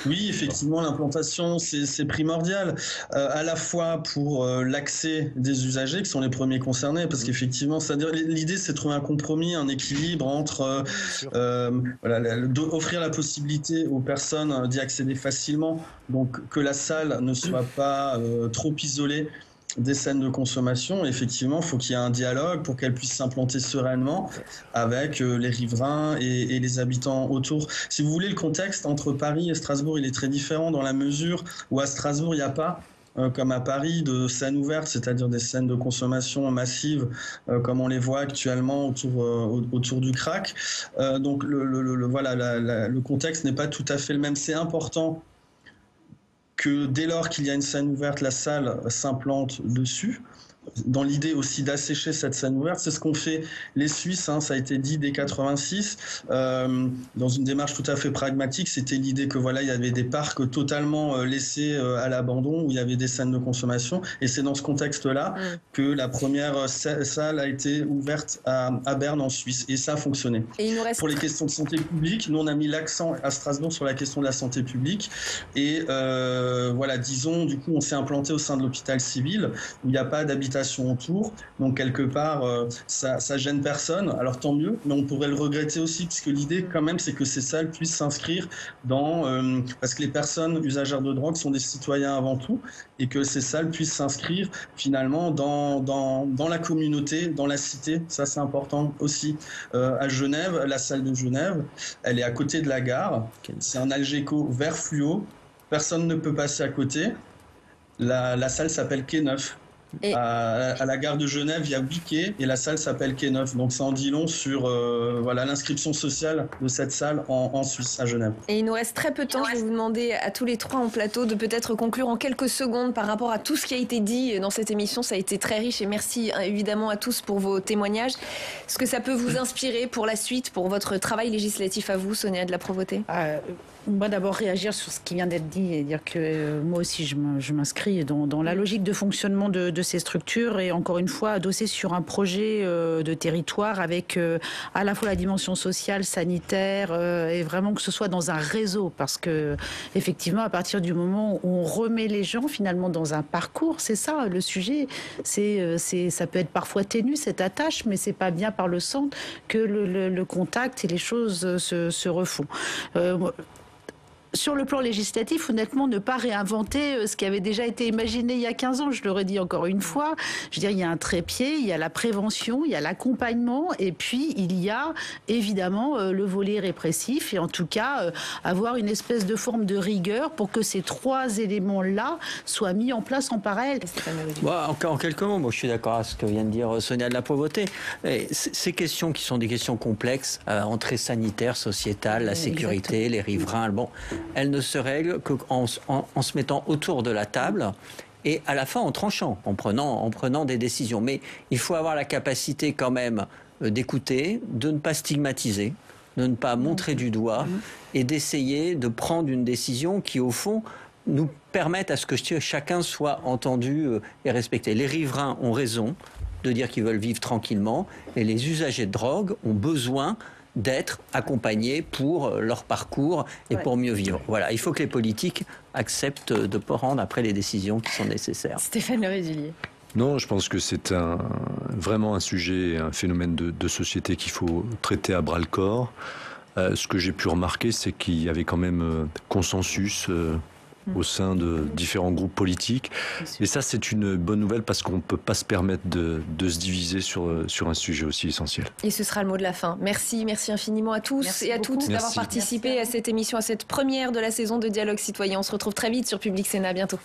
Oui, effectivement, l'implantation, c'est primordial, à la fois pour l'accès des usagers, qui sont les premiers concernés, parce qu'effectivement, c'est-à-dire l'idée, c'est de trouver un compromis, un équilibre entre offrir la possibilité aux personnes d'y accéder facilement, donc que la salle ne soit pas trop isolée des scènes de consommation. Effectivement, il faut qu'il y ait un dialogue pour qu'elles puissent s'implanter sereinement avec les riverains et les habitants autour. Si vous voulez, le contexte entre Paris et Strasbourg, il est très différent dans la mesure où à Strasbourg, il n'y a pas comme à Paris, de scènes ouvertes, c'est-à-dire des scènes de consommation massive, comme on les voit actuellement autour du crack. Donc le contexte n'est pas tout à fait le même. C'est important que dès lors qu'il y a une scène ouverte, la salle s'implante dessus, dans l'idée aussi d'assécher cette scène ouverte. C'est ce qu'ont fait les Suisses, ça a été dit dès 86, dans une démarche tout à fait pragmatique. C'était l'idée que il y avait des parcs totalement laissés à l'abandon, où il y avait des scènes de consommation, et c'est dans ce contexte-là que la première salle a été ouverte à Berne en Suisse, et ça a fonctionné. Et il nous reste... Pour les questions de santé publique, nous on a mis l'accent à Strasbourg sur la question de la santé publique, et disons, du coup on s'est implanté au sein de l'hôpital civil, où il n'y a pas d'habitation autour, donc quelque part ça gêne personne, alors tant mieux, mais on pourrait le regretter aussi, puisque l'idée quand même c'est que ces salles puissent s'inscrire parce que les personnes usagères de drogue sont des citoyens avant tout, et que ces salles puissent s'inscrire finalement dans la communauté, dans la cité. Ça c'est important aussi. À Genève, la salle de Genève, elle est à côté de la gare, c'est un Algeco vert fluo, personne ne peut passer à côté. La salle s'appelle Quai Neuf. À la gare de Genève, il y a 8 quais et la salle s'appelle Quai Neuf. Donc ça en dit long sur l'inscription sociale de cette salle en Suisse, à Genève. Et il nous reste très peu de temps. Je vais vous demander à tous les trois en plateau de peut-être conclure en quelques secondes par rapport à tout ce qui a été dit dans cette émission. Ça a été très riche et merci évidemment à tous pour vos témoignages. Est-ce que ça peut vous inspirer pour la suite, pour votre travail législatif à vous, Sonia de la Provôté? Moi, d'abord, réagir sur ce qui vient d'être dit et dire que moi aussi, je m'inscris dans la logique de fonctionnement de ces structures, et encore une fois, adossé sur un projet de territoire avec à la fois la dimension sociale, sanitaire, et vraiment que ce soit dans un réseau, parce que effectivement, à partir du moment où on remet les gens finalement dans un parcours, c'est ça le sujet. Ça peut être parfois ténu, cette attache, mais c'est pas bien par le centre que le contact et les choses se refont. Sur le plan législatif, honnêtement, ne pas réinventer ce qui avait déjà été imaginé il y a 15 ans, je le redis encore une fois. Je veux dire, il y a un trépied, il y a la prévention, il y a l'accompagnement, et puis il y a évidemment le volet répressif, et en tout cas avoir une espèce de forme de rigueur pour que ces trois éléments-là soient mis en place en parallèle. En quelques mots, moi je suis d'accord avec ce que vient de dire Sonia de la Provôté. Ces questions qui sont des questions complexes, entrée sanitaire, sociétale, la sécurité, les riverains, elles ne se règlent qu'en se mettant autour de la table et à la fin en tranchant, en prenant des décisions. Mais il faut avoir la capacité quand même d'écouter, de ne pas stigmatiser, de ne pas montrer du doigt et d'essayer de prendre une décision qui, au fond, nous permette à ce que chacun soit entendu et respecté. Les riverains ont raison de dire qu'ils veulent vivre tranquillement, et les usagers de drogue ont besoin d'être accompagnés pour leur parcours et pour mieux vivre. Voilà, il faut que les politiques acceptent de prendre après les décisions qui sont nécessaires. Stéphane Le Rudulier. Non, je pense que c'est vraiment un sujet, un phénomène de société qu'il faut traiter à bras-le-corps. Ce que j'ai pu remarquer, c'est qu'il y avait quand même consensus au sein de différents groupes politiques. Et ça, c'est une bonne nouvelle parce qu'on ne peut pas se permettre de se diviser sur un sujet aussi essentiel. Et ce sera le mot de la fin. Merci infiniment à tous et à toutes d'avoir participé à cette émission, à cette première de la saison de Dialogue Citoyen. On se retrouve très vite sur Public Sénat. À bientôt.